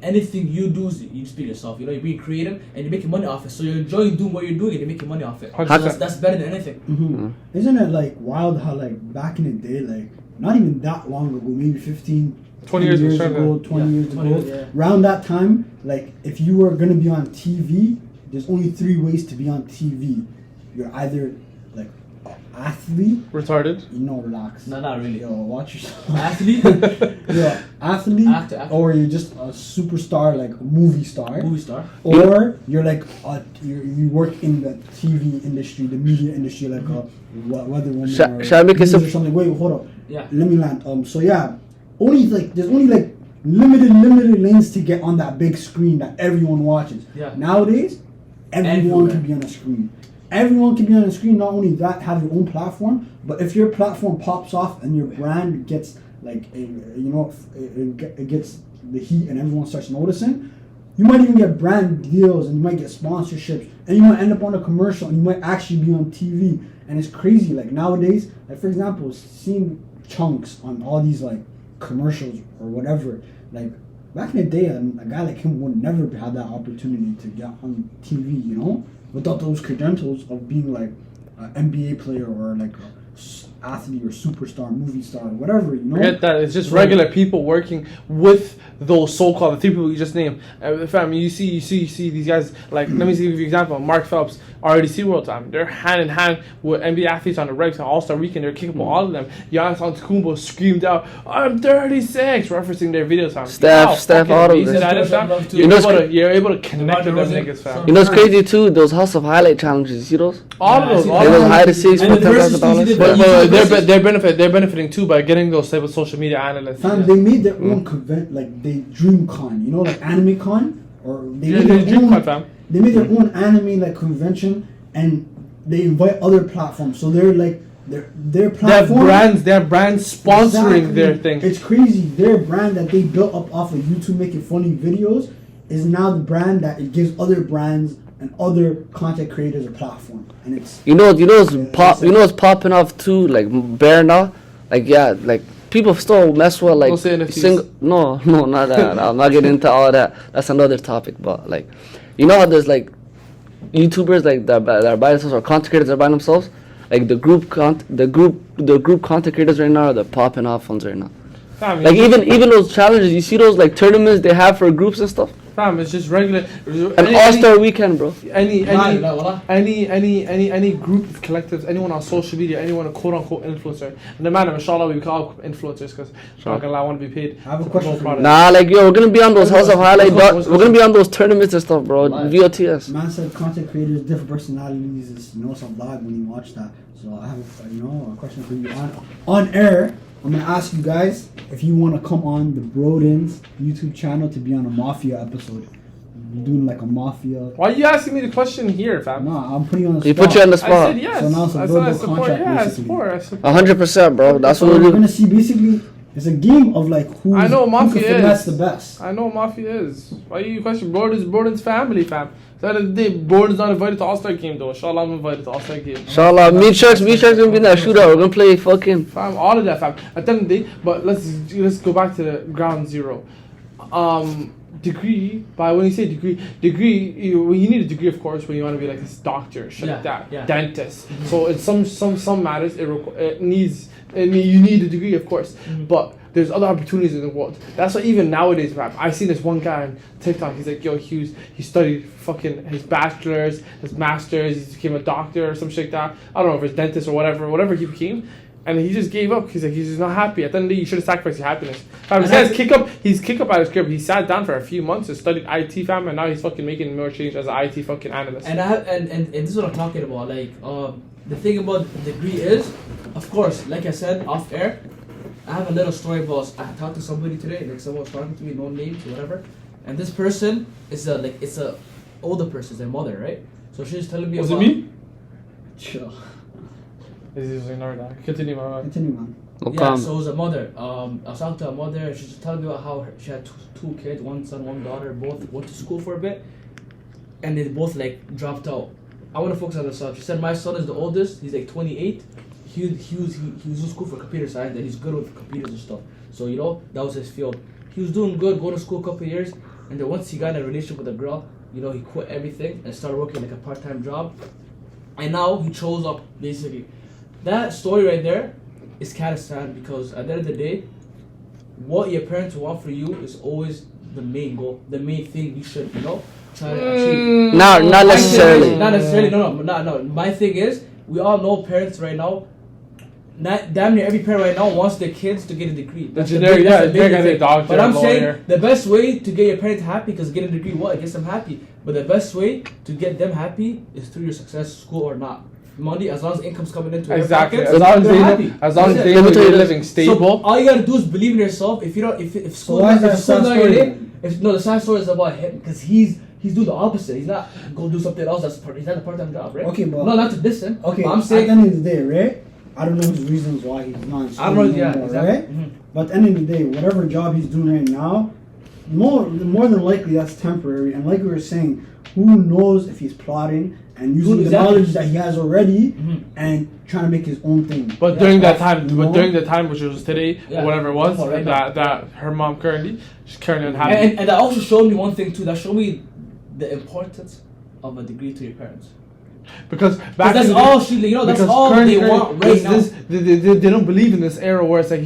anything you do, you just be yourself. You know, you're being creative and you're making money off it. So you're enjoying doing what you're doing and you're making money off it. So that's better than anything. Mm-hmm. Isn't it like wild how, like, back in the day, like not even that long ago, maybe 20 years ago, 20 years ago, around that time, like, if you were gonna be on TV, there's only 3 ways to be on TV. You're either like athlete, retarded. you know, relax. No, not really. Yo, watch yourself. Athlete. Yeah, athlete, Actor. or you're just a superstar, like a movie star. Or you're like you work in the TV industry, the media industry, like a weather woman or Shall I make news it or something. Wait, hold up. Yeah. Let me land. So yeah, there's only like limited lanes to get on that big screen that everyone watches. Yeah. Nowadays, everyone can be on a screen. Everyone can be on a screen. Not only that, have your own platform, but if your platform pops off and your brand gets like it gets the heat and everyone starts noticing, you might even get brand deals and you might get sponsorships and you might end up on a commercial and you might actually be on TV. And it's crazy. Like nowadays, like for example, seeing chunks on all these like commercials or whatever. Like back in the day, a guy like him would never have that opportunity to get on TV, you know, without those credentials of being like an NBA player or like a athlete or superstar, movie star, or whatever, you know. Forget that. It's just regular people working with those so-called 3 people you just named. Fam, you see these guys. Like, let me give you an example. Mark Phelps, RDC World Time. They're hand in hand with NBA athletes on the regs on All-Star Weekend. They're kicking all of them. Giannis Antetokounmpo screamed out, "I'm 36," referencing their video time. Steph, all of them. them. You're able to connect with them niggas, fam. You know, it's crazy too. Those House of Highlight challenges. You see those? All of those. They those hide the scenes for $10,000. But they're benefiting too by getting those type of social media analysts. Fam, they made their own convent, like they DreamCon, you know, like Anime Con, or they made their DreamCon, own. fam. They made their own anime like convention, and they invite other platforms. So they're like their platform. They have brands sponsoring their thing. It's crazy. Their brand that they built up off of YouTube making funny videos is now the brand that it gives other brands and other content creators a platform, and it's what's popping off too, like Bear now, like people still mess with like Don't say NFTs. no, not that. I'm not getting into all that. That's another topic. But like, you know how there's like YouTubers like that are by themselves or content creators that are by themselves. Like the group content creators right now are the popping off ones right now. Fam, Like even those challenges, you see those like tournaments they have for groups and stuff. fam, it's just regular. An all-star weekend, bro. Any Wallah. group of collectives, anyone on social media, anyone a quote-unquote influencer. And the man, inshallah, we call influencers because not gonna lie, I want to be paid. I have a question for you. Nah, like yo, we're gonna be on those House of Highlight. We're gonna be on those tournaments and stuff, bro. VOTS. Man said content creators, different personalities. It's, some vibe when you watch that. So I have, a question for you on air. I'm gonna ask you guys if you want to come on the Brodens YouTube channel to be on a mafia episode. We're doing like a mafia. Why are you asking me the question here, fam? Nah, I'm putting you on the spot. He put you on the I spot. said yes. So now it's a I verbal said I support. contract, Yeah, I basically. support. 100%, bro. That's So what we're we gonna do. see basically it's a game of like who I know who can mafia finesse is. the best. I know what mafia is. Why you question Borden's family, fam? So at the end of the day, Borden's not invited to All-Star game though. Inshallah, I'm invited to All-Star game. Inshallah, me Sharks gonna be in that shootout. We're gonna play fucking. Fam, all of that, fam. At the end of the day, but let's go back to the ground zero. Degree, by when you say degree, you need a degree, of course, when you want to be like this doctor, shit like that, dentist. So in some matters, you need a degree, of course, but there's other opportunities in the world. That's why even nowadays, rap, I seen this one guy on TikTok. He's like, yo, he studied fucking his bachelor's, his master's, he became a doctor or some shit like that. I don't know if it's dentist or whatever he became. And he just gave up. He's like, he's just not happy. At the end of the day, you should have sacrificed your happiness. Fam, he's kick up at his crib. He sat down for a few months and studied IT, fam, and now he's fucking making more change as an IT fucking analyst. And this is what I'm talking about. Like, the thing about the degree is, of course, like I said off air, I have a little story about. I talked to somebody today. Like someone was talking to me, no names or whatever. And this person is it's a older person, it's their mother, right? So she's telling me. Was about, it me? Chill. Continue, man. Continue, man. Yeah, so it was a mother. I was talking to a mother, and she was telling me about how she had two kids, one son, one daughter, both went to school for a bit, and they both like dropped out. I want to focus on the son. She said my son is the oldest. He's like 28. He was in school for computer science, and he's good with computers and stuff. So that was his field. He was doing good, going to school a couple of years, and then once he got in a relationship with a girl, he quit everything and started working like a part-time job, and now he chose up basically. That story right there is kind of sad because at the end of the day, what your parents want for you is always the main goal, the main thing you should, try to achieve. Not necessarily. Not necessarily. No. My thing is, we all know parents right now. Damn near every parent right now wants their kids to get a degree. They're gonna be a doctor, but I'm lawyer. saying the best way to get your parents happy, because getting a degree, it gets them happy. But the best way to get them happy is through your success, school or not. Money, as long as income's coming into exactly. Their pockets, As long as they know you're living stable. So all you gotta do is believe in yourself. If school, why is that a sad story? The sad story is about him because he's doing the opposite. He's not go do something else. He's not a part-time job, right? Okay, but not to diss him. Okay, but I'm saying at the end of the day, right? I don't know his reasons why he's not in school anymore, exactly. right? Mm-hmm. But at the end of the day, whatever job he's doing right now, more than likely that's temporary. And like we were saying, who knows if he's plotting and using the knowledge that he has already and trying to make his own thing. But during that time, which was today, or whatever it was, right that her mom she's currently unhappy. And that also showed me one thing too. That showed me the importance of a degree to your parents. Because that's all that's all they want right now. They don't believe in this era where it's like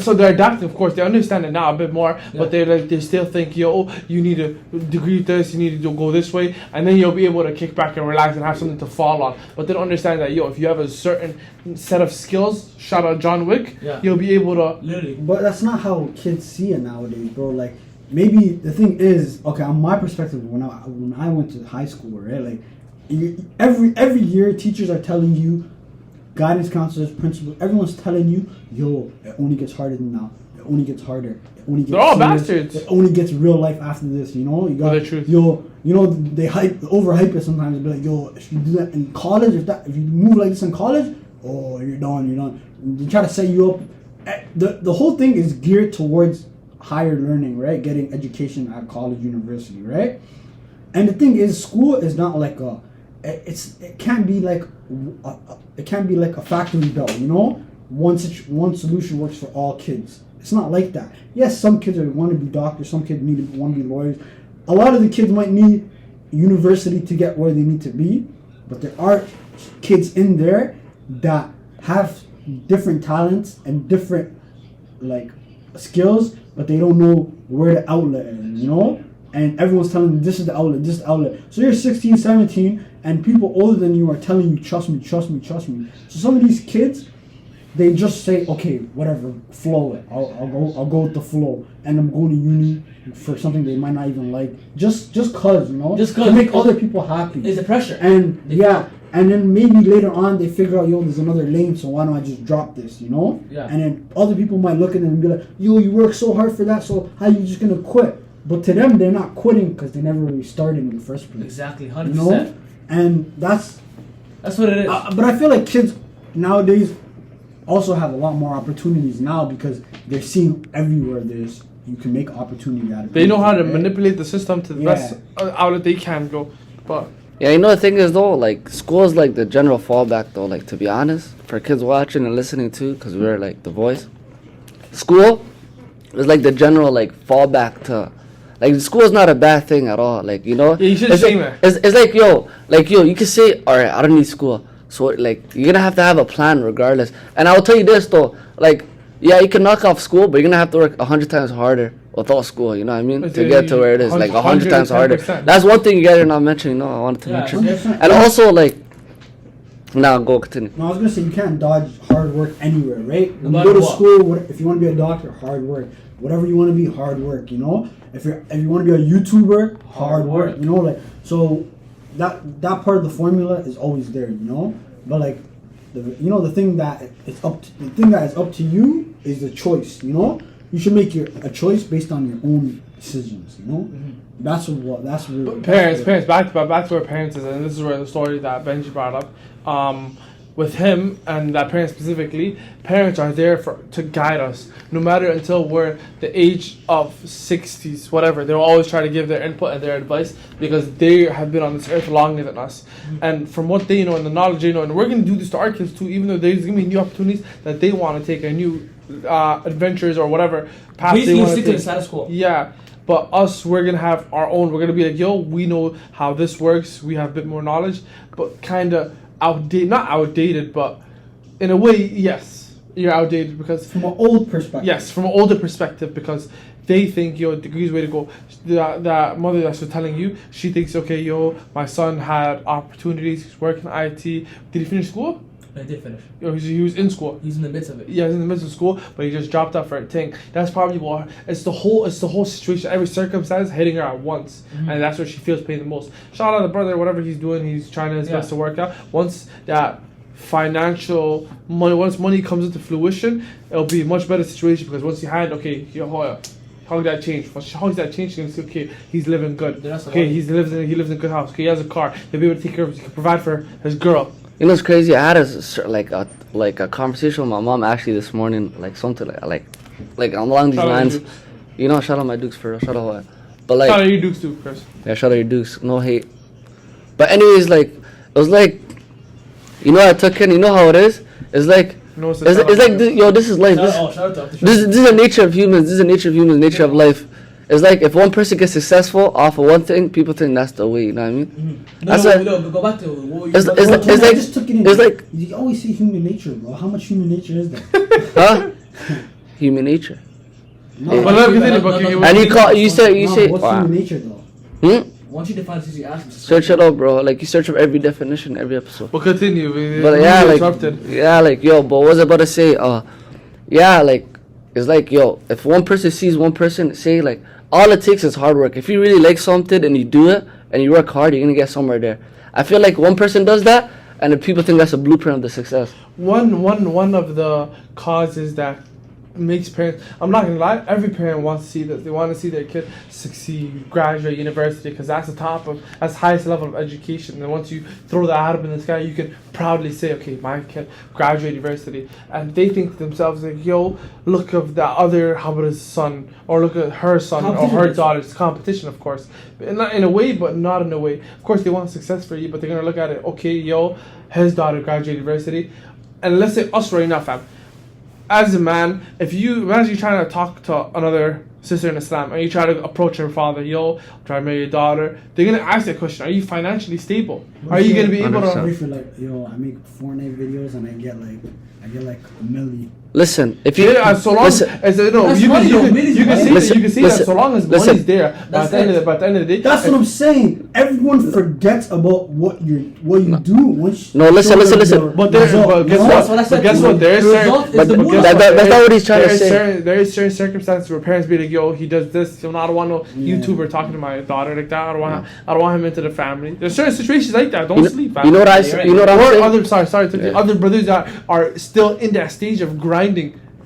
so they're adapting. Of course, they understand it now a bit more, but they still think you need a degree this, you need to go this way, and then you'll be able to kick back and relax and have something to fall on. But they don't understand that if you have a certain set of skills, shout out John Wick, you'll be able to literally. But that's not how kids see it nowadays, bro. Like maybe the thing is, okay, on my perspective, when I went to high school, right, like. Every year, teachers are telling you, guidance counselors, principals, everyone's telling you, it only gets harder than now. It only gets harder. It only gets They're all serious. bastards. It only gets real life after this. You got the truth. they overhype it sometimes. Be like, if you do that in college, if you move like this in college, you're done. They try to set you up. The whole thing is geared towards higher learning, right? Getting education at college, university, right? And the thing is, school is not like it can't be like a factory belt, one solution works for all kids. It's not like that. Yes, some kids want to be doctors, some kids want to be lawyers. A lot of the kids might need university to get where they need to be, but there are kids in there that have different talents and different like skills, but they don't know where the outlet is, you know? And everyone's telling them this is the outlet, this is the outlet. So you're 16, 17, and people older than you are telling you, trust me, trust me, trust me. So some of these kids, they just say, okay, whatever, flow it. I'll go with the flow, and I'm going to uni for something they might not even like. Just cause, you know, just to make other people happy. It's the pressure. And and then maybe later on they figure out, yo, there's another lane, so why don't I just drop this, you know? Yeah. And then other people might look at them and be like, yo, you work so hard for that, so how you just gonna quit? But to them, they're not quitting because they never really started in the first place. Exactly, 100%. You know? And that's what it is. But I feel like kids nowadays also have a lot more opportunities now because they're seeing everywhere you can make opportunity out of it. They know how to manipulate the system to the best outlet they can go. But yeah, you know the thing is though, like school is like the general fallback though. Like to be honest, for kids watching and listening too, because we're like the voice. School is like the general like fallback to. Like school is not a bad thing at all. Like you know, yeah, you should it's say like, it's like yo, you can say, all right, I don't need school. So like you're gonna have to have a plan regardless. And I will tell you this though, like yeah, you can knock off school, but you're gonna have to work 100 times harder without school. You know what I mean? To get to where it is, like 100 times harder. That's one thing you guys are not mentioning. No, I wanted to mention. 100%. And also like, now go continue. No, I was gonna say you can't dodge hard work anywhere, right? When No you go to matter what. school, if you want to be a doctor, hard work. Whatever you want to be, hard work. You know, if you want to be a YouTuber, hard work. You know, like so that part of the formula is always there. You know, but like the thing that is up to you is the choice. You know, you should make a choice based on your own decisions. You know, that's really parents. Back to where parents is, and this is where the story that Benji brought up. With him and that parent specifically, parents are there to guide us, no matter until we're the age of 60s, whatever. They'll always try to give their input and their advice because they have been on this earth longer than us. And from what they know and the knowledge they know, and we're going to do this to our kids too, even though there's going to be new opportunities that they want to take, a new adventures or whatever path Basically, they want to stick to take. the status quo. Yeah. But us, we're going to have our own. We're going to be like, yo, we know how this works. We have a bit more knowledge, but kind of not outdated, but in a way, yes, you're outdated because from an old perspective. Yes, from an older perspective, because they think, yo, degrees way to go. The mother that's telling you, she thinks, okay, yo, my son had opportunities. He's working IT. Did he finish school? I did finish. Yo, he was in school. He's in the midst of it. Yeah, he's in the midst of school, but he just dropped out for a thing. That's probably what it's the whole situation. Every circumstance hitting her at once, and that's where she feels pain the most. Shout out to the brother, whatever he's doing, he's trying his best to work out. Once that financial money, once money comes into fruition, it'll be a much better situation because once you hand, okay, yo, hug that change. Once she hugs that change, she's gonna see, okay, he's living good. Okay, he lives in a good house. Okay, he has a car. He'll be able to take care of. He can provide for his girl. You know what's crazy? I had a conversation with my mom actually this morning, like something like along these lines. You know, shout out my Dukes for real. Shout out, but like shout out your Dukes too, Chris. Yeah, shout out your Dukes. No hate. But anyways, like it was like, you know, I took in. You know how it is. It's like No, it's like this is life. This is the nature of humans. This is the nature of humans. Nature of life. It's like if one person gets successful off of one thing, people think that's the way. You know what I mean? Go back to what you it's like you always say human nature, bro. How much human nature is there? Huh? Human nature. No, And you say what's wow. human nature though? Once you define it, you ask me. Search it up, bro. Like you search up every definition, every episode. We'll continue. But yo, but what was I about to say? It's like, yo, if one person sees one person, say like, all it takes is hard work. If you really like something and you do it and you work hard, you're gonna get somewhere there. I feel like one person does that, and then people think that's a blueprint of the success. One of the causes that makes parents, I'm not gonna lie, every parent wants to see this. They want to see their kid succeed, graduate university, because that's that's the highest level of education. And once you throw that out up in the sky, you can proudly say, okay, my kid graduated university. And they think to themselves like, yo, look of the other, how about his son, or look at her son or her daughter. It's competition, of course, not in a way, but not in a way. Of course, they want success for you, but they're gonna look at it, okay, yo, his daughter graduated university. And let's say us right now, fam. as a man, if you imagine you trying to talk to another sister in Islam and you try to approach her father, yo, I'm trying to marry your daughter, they're gonna ask that question: are you financially stable? Are you gonna be able to? What if you're like, yo, I make Fortnite videos and I get like a million. Listen, if you so long as no, That's you money, though. can Millions you of can money. say that, you can say that so long as Listen. money's there. But That's at the end of the day, That's what I'm saying. Everyone forgets about what you do once. No, listen, you show listen. your But guess result. what? No, that's what I said. But guess what? There is The certain. result is But the moolah. that's not what he's trying to say. There is certain circumstances where parents be like, "Yo, he does this. So I don't want no Yeah. YouTuber talking to my daughter like that. I don't want him into the family." There's certain situations like that. Don't You know- sleep. you know what I I'm say- you know what I'm saying? Sorry. Yeah. Other brothers that are still in that stage of grinding.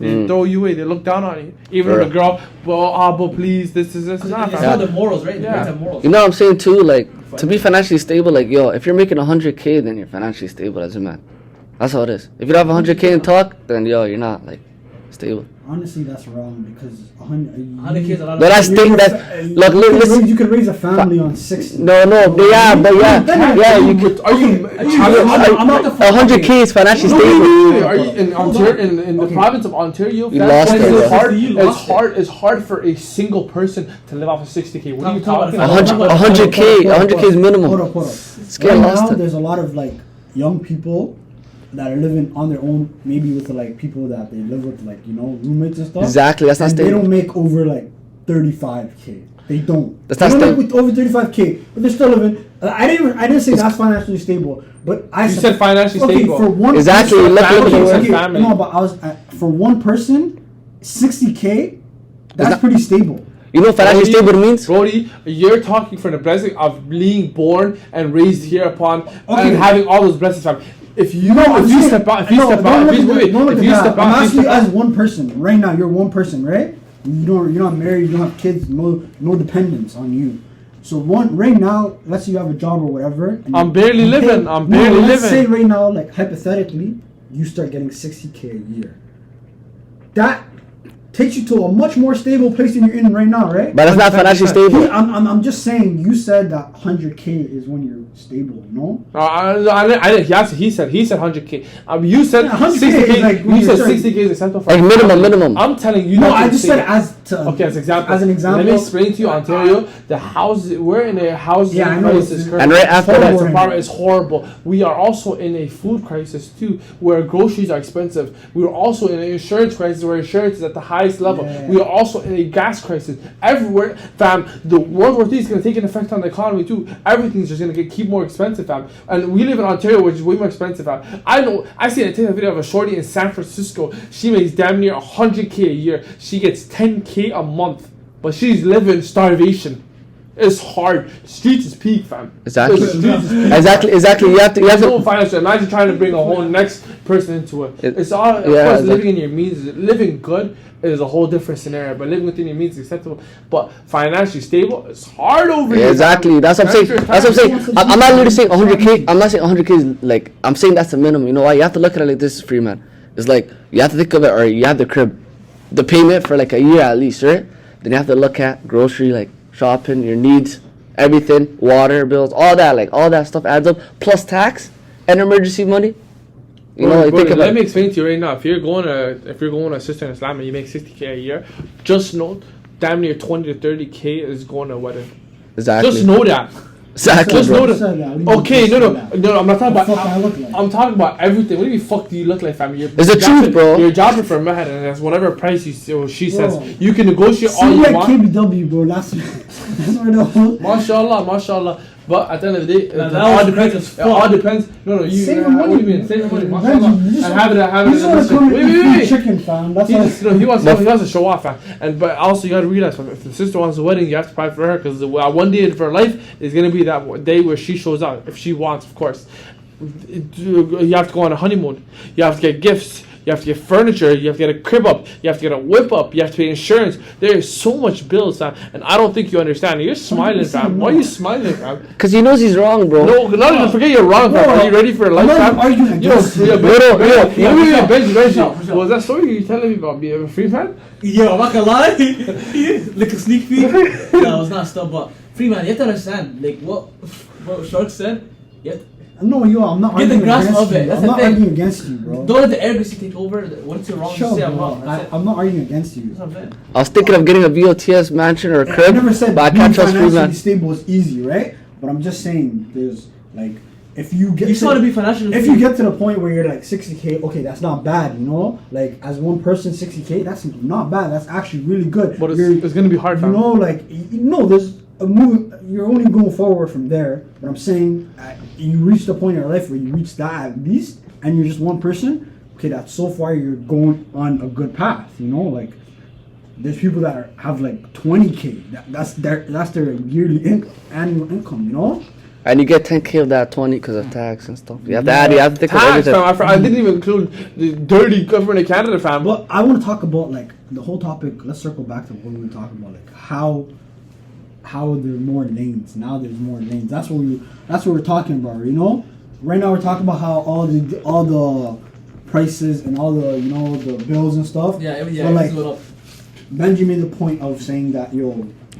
They throw you away. They look down on you. Even Sure. the girl, but please, this is not. It's fam. not the morals, right? Yeah. The morals. You know what I'm saying too? Like, to be financially stable, like, yo, if you're making 100K, then you're financially stable as a man. That's how it is. If you don't have 100K in talk, then yo, you're not like stable. Honestly, that's wrong because 100 kids, a lot of. But that's thing that look, listen. You could raise a family on 60. No, but yeah, you could. Are you? I'm not the 100K is financially No, stable. are you in Ontario? In the Okay. province of Ontario, You fam, lost it's it, bro. hard. You It's lost it. hard. It's hard for a single person to live off of 60K. What are you Talk talking about about? 100K is minimum. Hold up. Scale Right lost now, it. there's a lot of like young people that are living on their own, maybe with like people that they live with, like, you know, roommates and stuff. Exactly, that's not and they stable. don't make over like 35K. They don't. That's they not don't stable. make with over 35K, but they're still living. I didn't say that's financially stable, but I You said financially okay, stable. for one Exactly, person- look at family, the you said word. family. No, but I was for one person, 60K. That's not- pretty stable. You know what financially Brody, stable means? Brody, you're talking for the blessing of being born and raised here upon Okay. and having all those blessings, fam. If you I'm if you saying- step out, if you no, step don't out, look if you at that, don't look if at you that. step I'm out, if asking you you step as one person. Right now, you're one person, right? You're not married. You don't have kids. No dependents on you. So right now, let's say you have a job or whatever. And I'm barely you living, pay- I'm barely let's living. say right now, like hypothetically, you start getting 60K a year. That takes you to a much more stable place than you're in right now, right? But that's not financially stable. I'm just saying. You said that 100K is when you're stable. No. He said 100K. You said Yeah, 100K 60K. is like when You you're said starting- 60K is acceptable. for Like minimum. I'm telling you. No, not I to just say said that. as to. Okay, as example. As an example. Let me explain to you, Ontario. The house we're in a housing Yeah, I know, crisis. it's- currently. And right after It's that- horrible. Apartment is horrible. We are also in a food crisis too, where groceries are expensive. We are also in an insurance crisis, where insurance is at the highest level. Yeah. We are also in a gas crisis. Everywhere, fam. The World War III is going to take an effect on the economy too. Everything's just going to keep more expensive, fam. And we live in Ontario, which is way more expensive, fam. I know. I seen a video of a shorty in San Francisco. She makes damn near 100K a year. She gets 10K a month, but she's living starvation. It's hard. Streets is peak, fam. Exactly. The streets is peak. Exactly. You have There's no to. financial. Imagine trying to bring a whole next person into it. It's all. Of Yeah, course, exactly. living in your means, living good is a whole different scenario. But living within your means is acceptable. But financially stable, it's hard over Yeah, here. exactly. That's what I'm saying. That's what I'm saying. I'm not literally saying 100K. I'm not saying 100K is like. I'm saying that's the minimum. You know why? You have to look at it like this, free man. It's like you have to think of it, or you have the crib, the payment for like a year at least, right? Then you have to look at grocery, like shopping, your needs, everything, water bills, all that stuff adds up, plus tax and emergency money. You know, you think about. Let me explain to you right now. If you're going to Sister in Islam and you make 60K a year, just know, damn near 20 to 30K is going to a wedding. Exactly. Just know that. Exactly. Just bro. know Said that. that. We need Okay, to no, say no, that. no. I'm not talking What the fuck I about. look like? I'm talking about everything. What do you fuck do you look like, fam? You're It's the truth, bro. You're jobbing for Mahad, and that's whatever price she says. Bro. You can negotiate all See you like want. KBW, bro. That's where the whole. Mashallah. But at the end of the day, Now, it that all was depends. great as It all fuck. depends. No, you. Save your What do money. you mean? Save your money. Benji, Mashallah. you just And have it. You just want to come Wait, and eat wait. chicken, fam. That's He all. just, he wants to show off, fam. And but also you gotta realize, fam, if the sister wants a wedding, you have to provide for her because one day of her life is gonna be that day where she shows up, if she wants, of course. You have to go on a honeymoon. You have to get gifts. You have to get furniture. You have to get a crib up. You have to get a whip up. You have to pay insurance. There is so much bills, fam. And I don't think you understand. You're smiling, fam. Why are you smiling, fam? Cause he knows he's wrong, bro. No, not even forget you're wrong, fam. Are you ready for life, I'm not fam? arguing Yo, against you. Benji. Was that story you telling me about being a free fan? Yo, I'm not gonna lie. Like a sneak peek. No, I was not stuff, but free man, you have to understand, like what Shark said. No, I'm not Get the arguing grasp against of it. you. That's I'm the not thing. arguing against you, bro. Don't let the arrogance take over. Once you're wrong, Sure, just say I'm bro. wrong. That's it. I'm not arguing against you. That's what I'm saying. I was thinking of getting a VOTS mansion or a I crib, never said but I being can't trust free financially man. stable is easy, right? But I'm just saying, there's like, if you get You just want to be financially if free. you get to the point where you're like 60K, okay, that's not bad, you know? Like, as one person, 60K, that's not bad. That's actually really good. But You're- it's gonna be hard, you fam. know, like, there's a move. You're only going forward from there. But I'm saying, you reach the point in your life where you reach that at least, and you're just one person. Okay, that's so far you're going on a good path. You know, like, there's people that have like 20K. That's their yearly annual income. You know. And you get 10K of that 20 because of tax and stuff. You have to add. You have to think of Tax, everything. fam. I didn't even include the dirty government of Canada, fam. But I want to talk about like the whole topic. Let's circle back to what we were talking about, like how there are more lanes. Now there's more lanes. That's what we're talking about. You know, right now we're talking about how all the prices and all the the bills and stuff. Yeah, So, yeah. like, Like, up. Benji made the point of saying that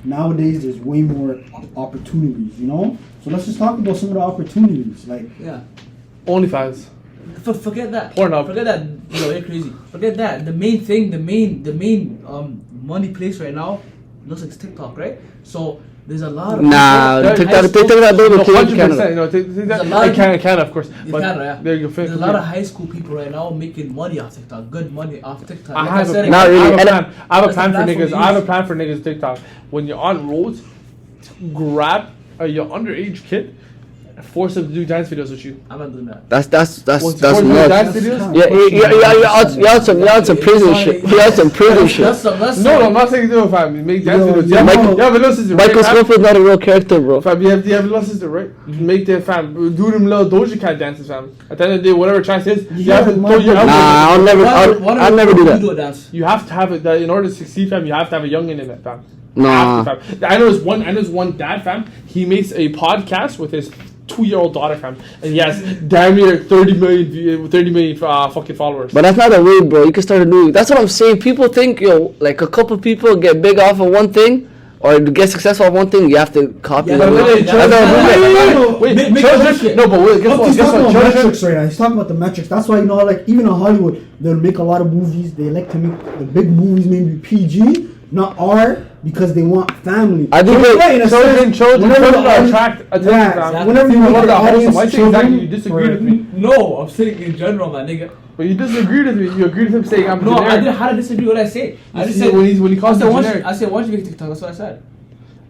nowadays there's way more opportunities. You know, so let's just talk about some of the opportunities. Like, Yeah. OnlyFans. Forget that. Pornhub. Forget that. You're crazy. Forget that. The main thing, the main money place right now looks like TikTok, right? So there's a lot of Nah, people- TikTok. high school- TikTok that baby No, came in 100%. Canada. You know, take There's that. a lot of Canada, of course. In But Canada, yeah. there you go. There's a lot of high school people right now making money off TikTok. Good money off TikTok. I Like have said, a Not plan. really. I have a And plan. I have a That's plan the for platform niggas. you I have a use. plan for niggas TikTok. When you're on roads, grab a your underage kid, and force him to do dance videos with you. I'm not doing that. That's Force nuts. him to do dance That's videos. kind Yeah, you had some prison shit. You had some prison shit. No, I'm not saying do it, fam. You make dance Yo, videos. yo, You have a little sister, Michael right, fam? Smith is not a real character, bro. Fam, you have a little sister, right? You can make their fam do them little Doja Cat dances, fam. At the end of the day, whatever chance is, you Yeah, have to my throw your brother- elbow. Nah, I'll never do that. You do a dance. You have to have it. In order to succeed, fam, you have to have a youngin in it, fam. Nah. Have to, fam. I know there's one dad, fam. He makes a podcast with his 2-year-old daughter, fam, and he has damn near 30 million fucking followers. But that's not the way, bro. You can start a new. That's what I'm saying. People think, like a couple people get big off of one thing, or to get successful at one thing, you have to copy Yeah, them. but wait, That's not a Wait, Make children- your own shit. no, but wait, guess what? He's Guess talking what? about Children, metrics right now. He's talking about the metrics. That's why like even in Hollywood, they'll make a lot of movies. They like to make the big movies maybe PG, not R, because they want family. I think So, that yeah, in a children sense, whenever children the audience- attract attention, Yeah, fam. exactly. whenever you People make love the that wholesome. audience I think children, exactly you disagree with me. No, I'm saying in general, my nigga. But you disagreed with me. You agreed with him saying I'm No, I generic. didn't. How to disagree what I say? I just See, said when he calls it generic. I said, why don't you make TikTok? That's what I said.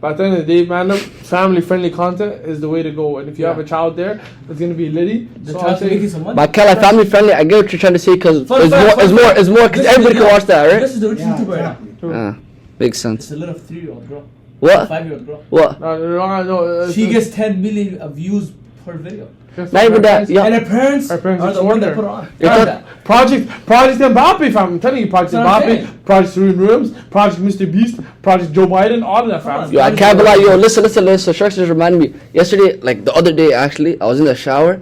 But at the end of the day, man, family-friendly content is the way to go. And if you have a child there, it's gonna be litty. The So I'm child's saying, making some money. But Kella, family friendly. I get what you're trying to say because Fun it's fact, more, because This is everybody the- can watch that, right? This is the rich Yeah, YouTuber. exactly. Makes sense. It's a little 3-year-old girl. What? 5-year-old girl. What? no, She gets 10 million views per video. Not even that. Yeah. And her parents, Her parents are are the ones that there. put her on. You're Fam, talk- Project Mbappe, fam. I'm telling you, Project That's what I'm Mbappe, saying. Project Serena Williams, Project Mr. Beast, Project Joe Biden, all of that, fam. Yo, I can't be like, yo, listen. Sharks just reminded me. Yesterday, like the other day, actually, I was in the shower,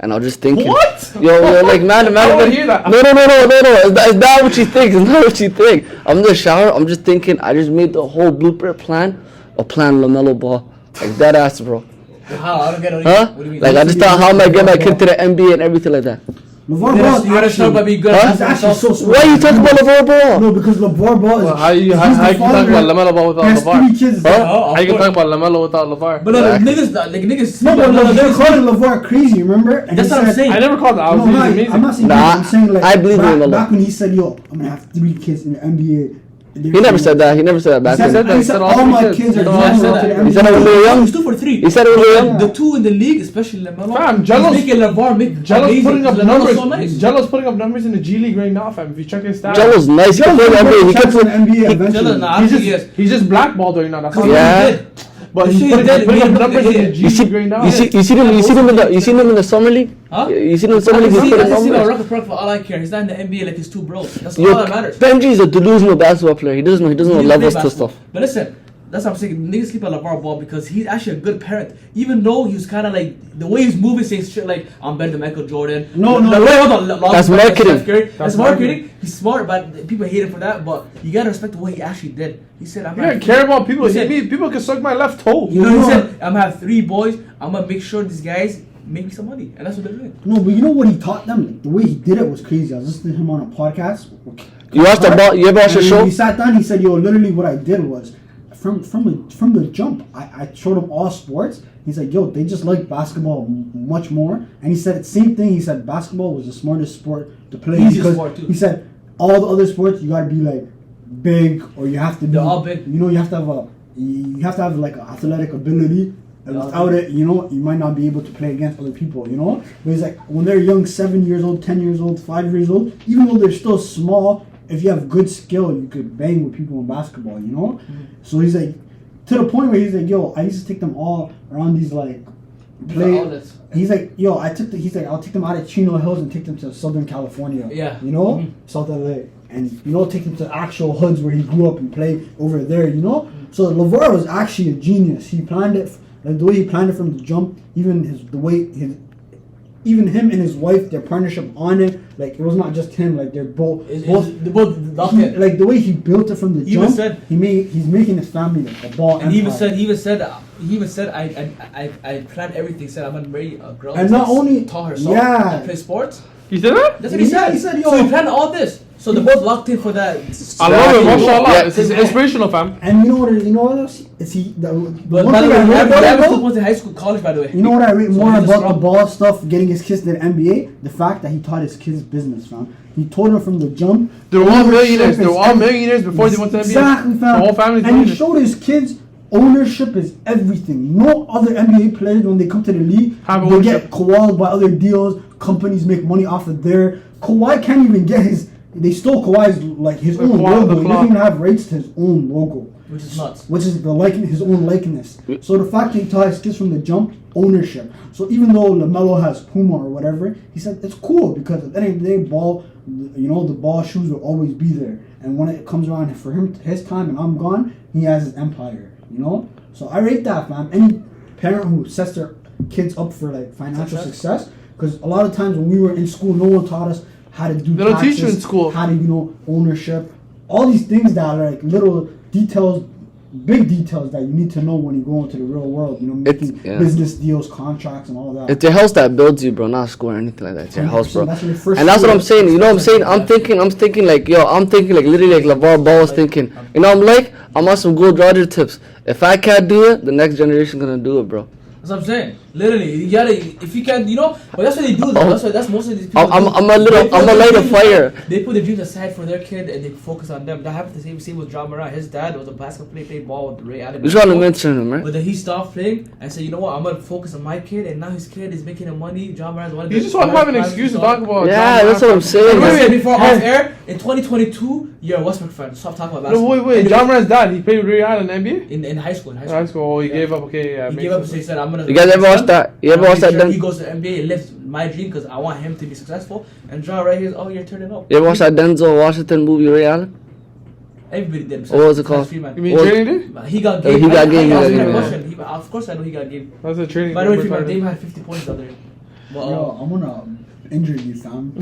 and I was just thinking. What? Yo, like, man. I don't wanna hear that. No. It's not what you think. It's not what you think. I'm in the shower. I'm just thinking. I just made the whole blueprint plan. A plan LaMelo Ball, like that ass, bro. How? I don't get it. Huh? What do you mean? Like I just thought, how am I get my kid to the NBA and everything like that? LeVar You Ball gotta start by being good. Huh? is actually so smart. Why are you talking about LeVar Ball? No, because LeVar Ball is. Well, how you he's can the talk about father, LaMelo Ball without has LeVar? 3 kids. Huh? How you can talk about LaMelo without LeVar? But no, Exactly. niggas. No, but niggas they're calling LeVar crazy, remember? And That's he what I'm said- saying. I never called it. I was No, really I'm amazing. not saying Nah, that. I'm saying like I believe back, in LeVar. back when he said, "Yo, I'm gonna have 3 kids in the NBA." He never said that. He never said that back He said, then. that. he He said said all all my 3 kids are kids. No, I going said to that. the He NBA. said it when they were young. He's 2 for 3. He said it when they were young. The 2 in the league, especially LaMelo. Fam, he's Jello's- making LeVar make Jello's amazing. putting up LaMelo's numbers. so nice. Jello's putting up numbers in the G League right now, fam. If you check his stats, Jello's nice. He can play in the NBA. He can Chance in play. the NBA Jello, eventually. nah, I don't think he is. he's just blackballed right now. That's all. Yeah. But You he's see, putting he did- up he numbers in the did- G You see, League right now. you see him in the summer league. Huh? You see him in the I summer league. can He's see putting about numbers. Rocket Park for all I care. He's not in the NBA like his 2 bros. That's Yo, all that matters. Benji is a delusional basketball player. He doesn't know He levels play to basketball. stuff. But listen, that's what I'm saying. Niggas sleep on LeVar Ball because he's actually a good parent. Even though he was kind of like the way he's moving, saying shit like I'm better than Michael Jordan. No, The way all the laws That's back to marketing. Steph Curry. That's That's marketing. marketing. He's smart, but people hate him for that. But you gotta respect what he actually did. He said, "I'm You not don't care about people. He said- People can suck my left toe. You know, he said, I'm gonna have 3 boys. I'm gonna make sure these guys make me some money, and that's what they're doing. No, but you know what he taught them? Like, the way he did it was crazy. I was listening to him on a podcast. You watched the ball? You ever watched the And show? He sat down. He said, "Yo, literally, what I did was, from the jump, I showed him all sports. He's like, yo, they just like basketball much more. And he said the same thing. He said basketball was the smartest sport to play Easiest sport, too. he said all the other sports you gotta be like big, or you have to be. They're all big. You know, you have to have like athletic ability. And without it, you know, you might not be able to play against other people, you know? But it's like, when they're young, 7 years old, 10 years old, 5 years old, even though they're still small, if you have good skill, you could bang with people in basketball, you know? Mm-hmm. So he's like, to the point where he's like, yo, I used to take them all around these, like, he's like, yo, he's like, I'll take them out of Chino Hills and take them to Southern California. Yeah. You know? Mm-hmm. South LA. And, you know, take them to actual hoods where he grew up and played over there, you know? Mm-hmm. So LeVar was actually a genius. He planned it, like the way he planned it from the jump, even him and his wife, their partnership on it, like it was not just him, like they're both locked in. like the way he built it from the He even jump. said- he's making his family like a ball. And he even empire. said, I planned everything. Said I'm gonna marry a girl. And not only- taught herself yeah. to play sports. You said that? That's what he said. He said, yo. So he planned all this. So they're both locked in for that. I love it, mashallah. Yeah. It's inspirational, fam. And you know what else? Is he? The But one by the thing way, I he read about it, never though, went to high school, college. By the way, you know what I read So more he's just about the wrong. ball stuff, getting his kids to the NBA? The fact that he taught his kids business, fam. He told them from the jump. They were all ownership millionaires. They is were all everything. millionaires before they went to the NBA. Exactly, fam. The whole family's And he millionaires. showed his kids ownership is everything. No other NBA players, when they come to the league, Have they ownership. get Kawhi by other deals. Companies make money off of their. Kawhi can't even get his. They stole Kawhi's like his The own Kawhi, logo. the He clock. doesn't even have rights to his own logo, which is nuts. which is his own likeness. So the fact that he taught his kids from the jump, ownership. So even though LaMelo has Puma or whatever, he said it's cool because at the end of the day, the ball shoes will always be there. And when it comes around for him, his time, and I'm gone, he has his empire. You know. So I rate that, fam. Any parent who sets their kids up for like financial success, because a lot of times when we were in school, no one taught us how to do They don't taxes, teach you in school. how to ownership, all these things that are like little details, big details that you need to know when you go into the real world. You know, making yeah. business deals, contracts, and all that. It's your house that builds you, bro, not school or anything like that. It's your house, bro. That's when you first And that's what see I'm it. saying. You know what I'm saying? I'm thinking like, literally like LeVar Ball was thinking. You know, I'm on some Gold Roger tips. If I can't do it, the next generation gonna do it, bro. That's what I'm saying. Literally, you gotta. If you can, but that's what they do. Though. That's most of these people. I'm a light of fire. They put their dreams aside for their kid and they focus on them. That happened the same with John Moran. His dad was a basketball player, played ball with Ray Allen. You trying to mention him, right? But then he stopped playing and said, you know what, I'm gonna focus on my kid, and now his kid is making him money. John Moran's one of You just want to have an excuse to talk about. Yeah, John that's what I'm saying. Like I said Wait, before hey. off air, in 2022, you're a Westbrook fan. Stop talking about No, basketball. wait. Anyway, John Moran's dad, he played with Ray Allen in the NBA? in high school. High school. Oh, he gave up. Okay, yeah. He makes gave up, so sense. he said, I'm gonna. You guys ever watch that? You ever watch that? He Den- goes to the NBA and lives my dream because I want him to be successful. And John right here is, oh, you're turning up. You ever watch that Denzel Washington movie, Ray Allen? Everybody did. What was it called? You mean training day? He got Oh, game. he got game, I he got asked him game, a yeah. question. Of course I know he got game. That's a training By the way, day. Freeman, Dame had 50 points the other day. Well, Yo, I'm gonna injure you, fam.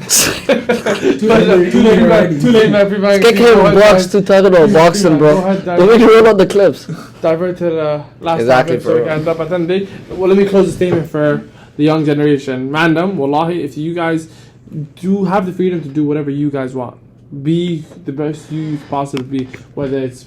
Too late, man. Freeman. Get him blocks to talk about boxing, bro. Go ahead, Don't make you roll out the clips. divert to the last Exactly, topic so we bro. can end up at the end of the day. Well, let me close the statement for the young generation. Mandem, wallahi, if you guys do have the freedom to do whatever you guys want, be the best you possibly be, whether it's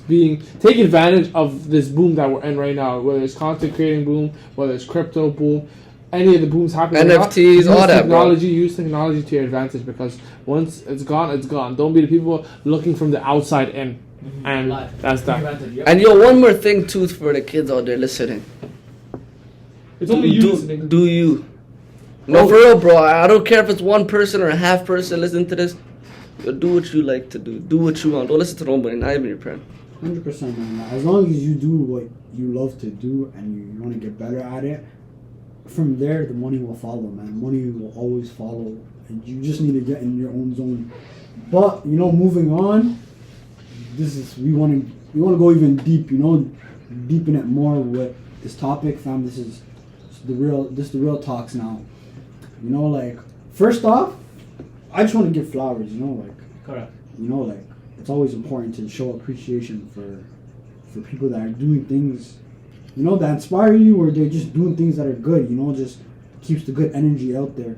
take advantage of this boom that we're in right now, whether it's content creating boom, whether it's crypto boom, any of the booms happening right now, NFTs, all that, bro. use technology to your advantage, because once it's gone. Don't be the people looking from the outside in. And that's that. And yo, one more thing too for the kids out there listening. It's only you listening. Do you? No, for real, bro. I don't care if it's one person or a half person listening to this. Yo, do what you like to do. Do what you want. Don't listen to nobody. Not even your parent. 100%, man. As long as you do what you love to do and you want to get better at it, from there the money will follow, man. Money will always follow, and you just need to get in your own zone. But moving on, we want to go even deep, deepen it more with this topic, fam. This is the real talks now. Like, first off, I just want to give flowers, Correct. It's always important to show appreciation for people that are doing things, that inspire you, or they're just doing things that are good, just keeps the good energy out there.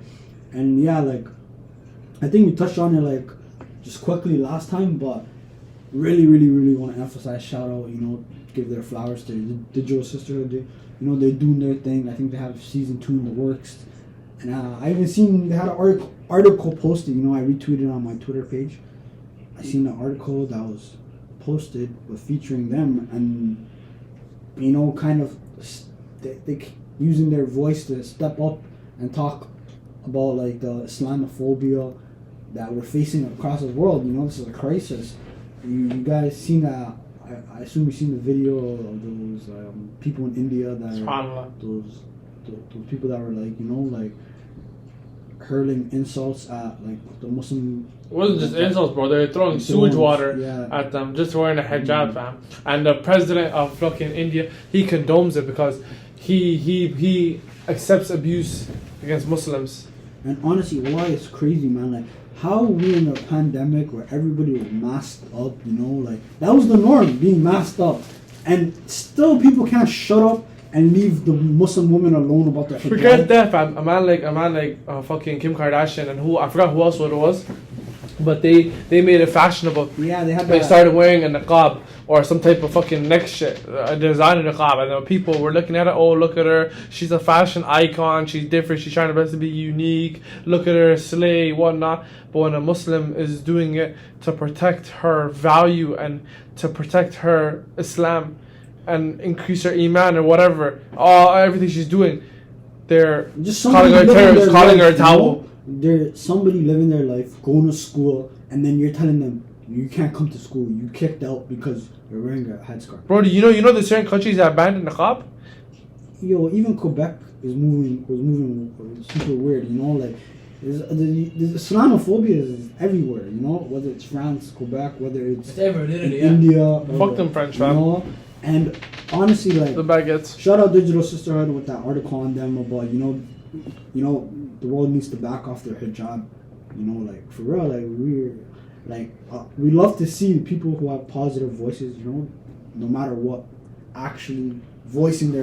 And yeah, like I think we touched on it like just quickly last time, but really want to emphasize, shout out, give their flowers to the Digital Sisterhood. They're doing their thing. I think they have season 2 in the works. And I even seen they had an article posted. I retweeted on my Twitter page. I seen an article that was posted with featuring them, and kind of they using their voice to step up and talk about like the Islamophobia that we're facing across the world. This is a crisis. You guys seen that? I assume you've seen the video of those people in India that those people that were like hurling insults at like the Muslim. It wasn't just insults, bro. They were throwing sewage water at them just wearing a hijab, fam. And the president of fucking India, he condones it because he accepts abuse against Muslims. And honestly, why it's crazy, man. Like, how we in a pandemic where everybody was masked up, like that was the norm, being masked up, and still people can't shut up and leave the Muslim woman alone about their hijab. Forget that, fam. A man like fucking Kim Kardashian and I forgot who else it was, but they made it fashionable. Yeah, they started wearing a niqab or some type of fucking neck shit, a designer niqab, and people were looking at it. Oh, look at her, she's a fashion icon, she's different, she's trying her best to be unique. Look at her, slay, whatnot. But when a Muslim is doing it to protect her value and to protect her Islam and increase her iman or whatever, everything she's doing, they're just calling her a terrorist, calling her a towel. There's somebody living their life, going to school, and then you're telling them you can't come to school. You kicked out because you're wearing a headscarf. Bro, you know there's certain countries that banned niqab? Yo, even Quebec was moving super weird. Like there's Islamophobia is everywhere. Whether it's France, Quebec, whether it's India. Fuck them French, fam. And honestly, like the baguettes. Shout out Digital Sisterhood with that article on them about the world needs to back off their hijab. Like for real, we love to see people who have positive voices. No matter what, actually voicing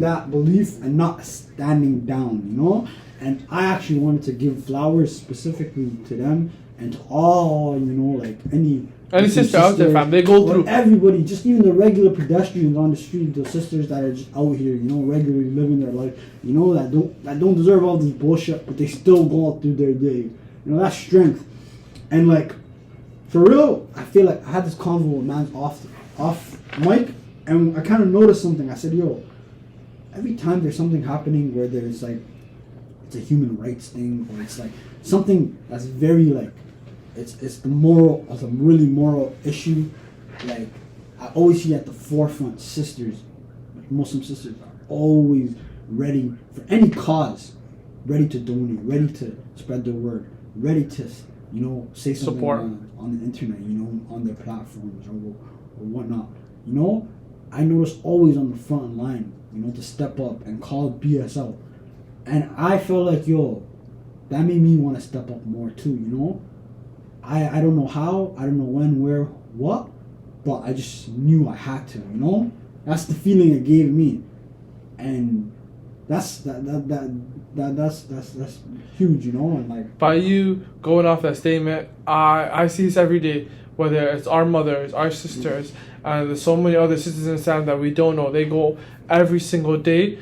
that belief and not standing down. And I actually wanted to give flowers specifically to them and to all any sister out there, fam. They go through everybody, just even the regular pedestrians on the street, the sisters that are just out here, regularly living their life, that don't deserve all this bullshit, but they still go out through their day. That's strength. And like, for real, I feel like I had this convo with man's off mic, and I kind of noticed something. I said, yo, every time there's something happening where there's like, it's a human rights thing, or it's like something that's very like, it's a really moral issue. Like, I always see at the forefront sisters, like Muslim sisters, are always ready for any cause, ready to donate, ready to spread their word, ready to say something on the internet, on their platforms or whatnot. I notice always on the front line, to step up and call BS out, and I feel like that made me want to step up more too. I don't know how, I don't know when, where, what, but I just knew I had to, That's the feeling it gave me. And that's huge, and like by you going off that statement, I see this every day, whether it's our mothers, our sisters, and there's so many other sisters in Islam that we don't know. They go every single day.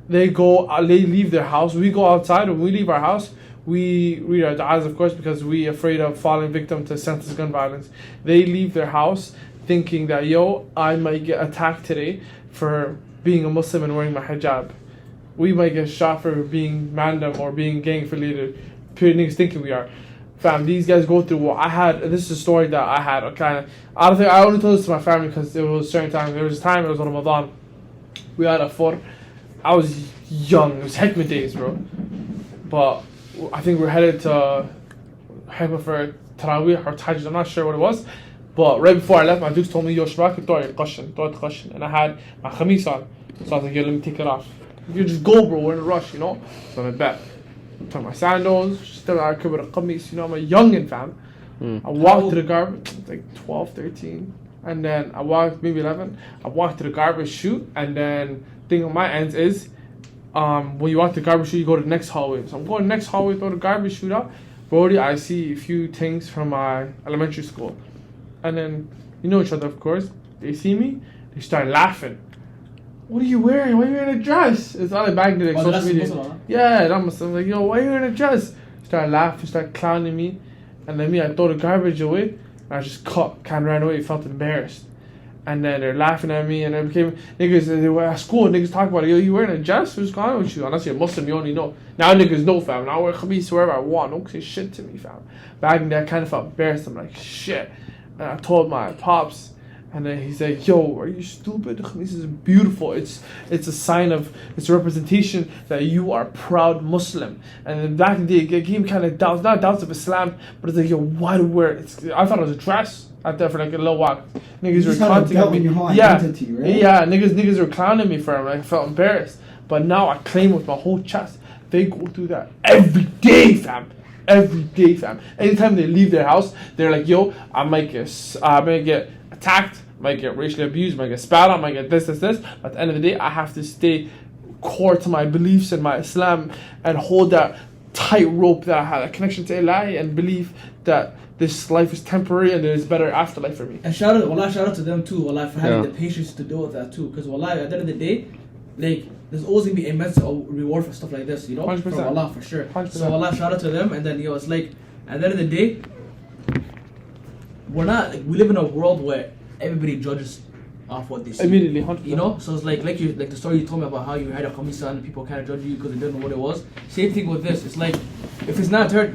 They leave their house. We go outside. When we leave our house, we read our du'as, of course, because we're afraid of falling victim to senseless gun violence. They leave their house thinking that, I might get attacked today for being a Muslim and wearing my hijab. We might get shot for being mandem or being gang affiliated. Niggas thinking we are. Fam, these guys go through what I had. This is a story that I had. I don't think I only told this to my family because it was a certain time. There was a time, it was Ramadan. We had a fur. I was young. It was Hikmah days, bro. But I think we're headed to Hikmah for Taraweeh or Tahajjud. I'm not sure what it was. But right before I left, my dukes told me, Shabak, throw your qashan. And I had my khamis on. So I was like, let me take it off. You just go, bro. We're in a rush, So I'm like, bet. Took my sandals, still out with a qamis, I'm a youngin', fam. I walked to the garbage, like 12, 13, and then I walked, maybe 11, I walked to the garbage chute, and then thing on my ends is, when you want the garbage chute, you go to the next hallway. So I'm going next hallway, throw the garbage chute out. Brody, I see a few things from my elementary school. And then, you know each other, of course. They see me, they start laughing. What are you wearing? Why are you wearing a dress? It's all back to like social media. Muslim, huh? Yeah, that must have like, yo, why are you wearing a dress? Start laughing, start clowning me. And then I throw the garbage away. And I just kind of ran away, felt embarrassed. And then they're laughing at me, and I became niggas. They were at school. Niggas talk about it. Yo, you wearing a dress? What's going on with you? Unless you're Muslim, you only know. Now niggas know, fam. Now I wear khamis wherever I want. Don't say shit to me, fam. Back in there, I kind of felt embarrassed. I'm like, shit. And I told my pops, and then he said, yo, are you stupid? The khamis is beautiful. It's a sign of, it's a representation that you are a proud Muslim. And then back in the day, it gave me kind of doubts, not doubts of Islam, but it's like, yo, why do we wear it? I thought it was a dress. Out there for like a little while. Niggas were taunting at me. Identity, right? Yeah, niggas were clowning me for it. Like, I felt embarrassed. But now I claim with my whole chest. They go through that every day, fam. Every day, fam. Anytime they leave their house, they're like, yo, I might get attacked, might get racially abused, might get spat on, might get this. But at the end of the day, I have to stay core to my beliefs and my Islam and hold that tight rope that I have, a connection to Ilahi, and believe that this life is temporary and there's better afterlife for me. And shout out to them too, wallah, for having the patience to deal with that too. Because wallah, at the end of the day, like, there's always gonna be immense reward for stuff like this, you know? 100%. From Allah, for sure. 100%. So wallah, shout out to them. And then, it's like, at the end of the day, we live in a world where everybody judges off what they see. Immediately, 100%. You know, so it's like the story you told me about how you had a khamis on and people kind of judge you because they didn't know what it was. Same thing with this. It's like, if it's not their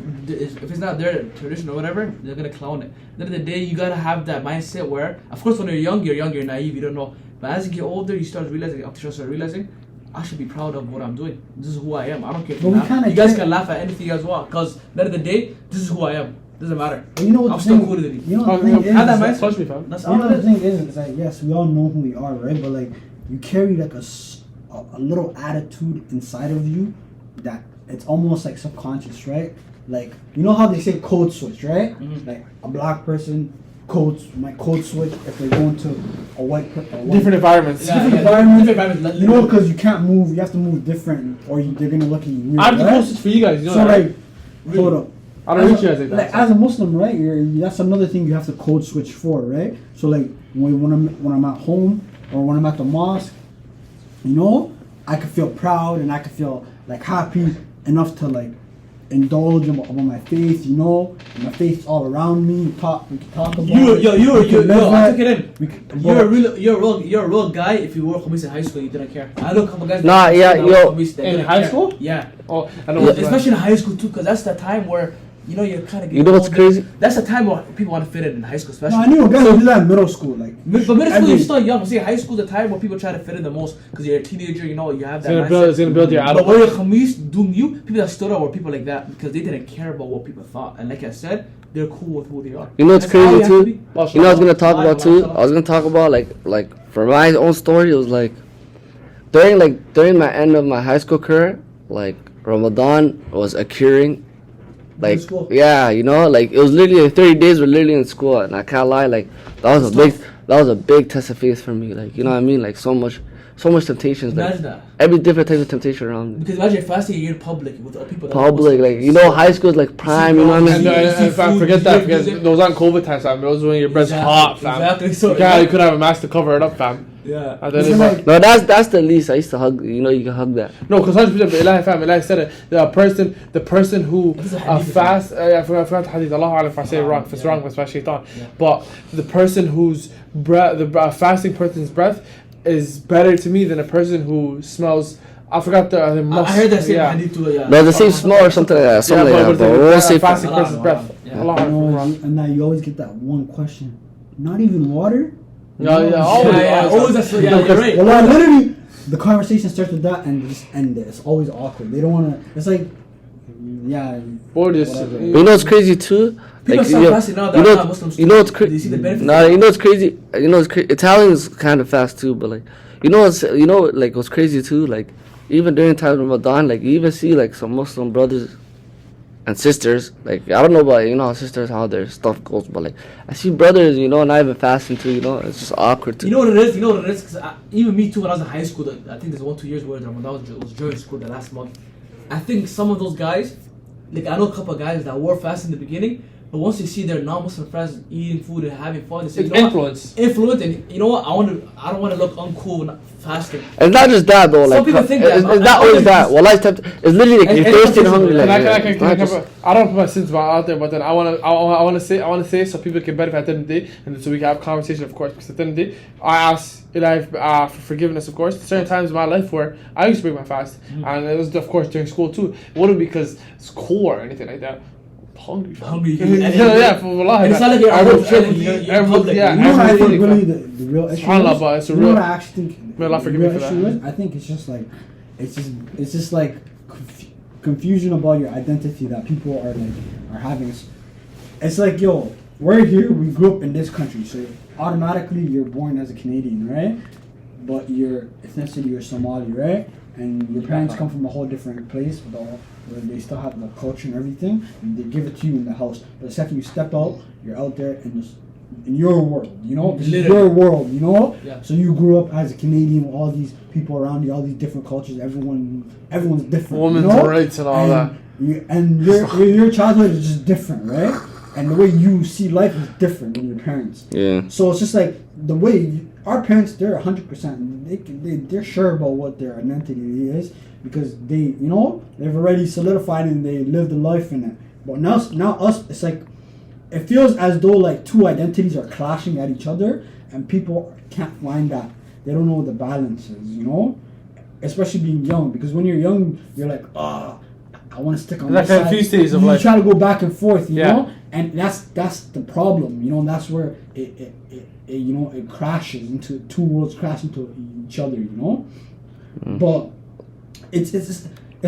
tradition or whatever, they're gonna clown it. At the end of the day, you gotta have that mindset where, of course, when you're young, you're naive, you don't know. But as you get older, you start realizing, I should be proud of what I'm doing. This is who I am. I don't care if you guys can laugh at anything you guys want, because at the end of the day, this is who I am. Doesn't matter. Well, you know what I'm still cooler than you. You know what the thing is? Have that mindset. Touch me, fam. That's You all know it the is. thing is, it's like, yes, we all know who we are, right? But like, you carry like a little attitude inside of you that it's almost like subconscious, right? Like, you know how they say code switch, right? Mhm. Like a black person might code switch if they go into a white Different environments. Yeah, different different environments. environments. You know, because you can't move, you have to move different, or they're gonna look at you weird. I'm the right? closest for you guys, you know So that, right? like, hold up. I don't reach you guys like that. Like, as a Muslim, right? That's another thing you have to code switch for, right? So like when I'm at home or when I'm at the mosque, you know, I can feel proud and I can feel like happy enough to like indulge about my faith, you know. And my faith's all around me. We can talk about it. I took it in. You're a real guy if you wore khamis in high school, you didn't care. I know a couple guys. Nah, yeah, yo. In high school? Yeah. Oh, I know. Yeah. Especially in high school too, because that's the time where you're kind of. You know what's crazy? That's the time where people want to fit in high school, especially. No, I knew guys who do that in middle school, like. But middle school, you're still young. See, high school is the time where people try to fit in the most because you're a teenager. You know, you have that. It's gonna build your But adult. when you're khamis, doing you, people that stood out were people like that because they didn't care about what people thought. And like I said, they're cool with who they are. You know what's That's how crazy you have to too? be. You know what I was gonna talk about too? I was gonna talk about like for my own story, it was like during my end of my high school career, like Ramadan was occurring. Like, school. yeah, you know, like it was literally 30 days we're literally in school, and I can't lie, like that was a big test of faith for me. Like, you know what I mean? Like so much temptations. Like Imagine that. every different type of temptation around me. Because imagine fasting, you're in public with people that Public, like, you know, high school is like prime. You know what I And, mean? and fam, forget those aren't COVID times, fam. Those when your breast's hot, fam. Exactly. So You could have a mask to cover it up, fam. yeah. And then It's it's like- like, No, that's the least. I used to hug. You know, you can hug that. no, because 100% Ilahi, fam. Ilahi said it. The person who This is a hadith, fast. I forgot the hadith. Allahu Alam if I say it wrong. If it's wrong, it's by shaitan. Yeah. But the person whose breath, fasting person's breath, is better to me than a person who smells. I forgot the I heard that same yeah. hadith too. Yeah. No, the same smell or something like that. Something like that. But we won't say. fasting Allah, person's Allah, breath. yeah. Allah, You if I'm know, wrong. and now you always get that one question. Not even water? Yeah, You know, yeah, always. Always that's yeah, you're right. Well, I literally, the conversation starts with that and just end it. It's always awkward. They don't want to. It's like, yeah. Or just Whatever. But you know what's crazy too? People start fasting now that you are know, not Muslims. you know what's Do crazy? you see the benefits? Nah, you know what's crazy? You know what's Italians kind of fast too, but like, like what's crazy too? Like, even during time of Ramadan, like you even see like some Muslim brothers and sisters, like I don't know about how sisters how their stuff goes, but like I see brothers, not even fasting too, it's just awkward too. You know what it is? Because even me too, when I was in high school, I think there's 1-2 years where Ramadan was during school the last month. I think some of those guys, like I know a couple of guys that were fasting in the beginning, but once they see their non-Muslim friends eating food and having fun, they say, It's influence. Influence, and you know what? I don't want to look uncool not fasting. It's not just that though. Some people think that. It's not always that. Well, it's literally like you're thirsty and hungry. Like, I don't put my sins out there, but then I want to say so people can benefit at the end of the day, and so we can have a conversation, of course. Because at the end of the day, I ask Ilahi for forgiveness, of course. Certain times in my life where I used to break my fast, and it was of course during school too. It wasn't because it's cool or anything like that. Hungry. Yeah, for Allah. It's not like you're You know what I think really the real issue is? You know what I actually think May Allah forgive me for that. is? I think it's just like confusion about your identity that people are having. It's like, yo, we're here, we grew up in this country, so automatically you're born as a Canadian, right? But your ethnicity, you're Somali, right? And your parents come from a whole different place, where they still have the culture and everything, and they give it to you in the house. But the second you step out, you're out there in your world, This is your world, Yeah. So you grew up as a Canadian with all these people around you, all these different cultures. Everyone's different. Women's rights and all that. And your childhood is just different, right? And the way you see life is different than your parents. Yeah. So it's just like the way our parents, they're 100%. They're sure about what their identity is because they've already solidified and they lived a life in it. But now us, it's like it feels as though like two identities are clashing at each other, and people can't find that. They don't know what the balance is, Especially being young, because when you're young, you're like, I want to stick on this side. Few stages of you life. try to go back and forth, you Yeah. know, and that's the problem, and that's where it crashes into two worlds crash into each other, But it's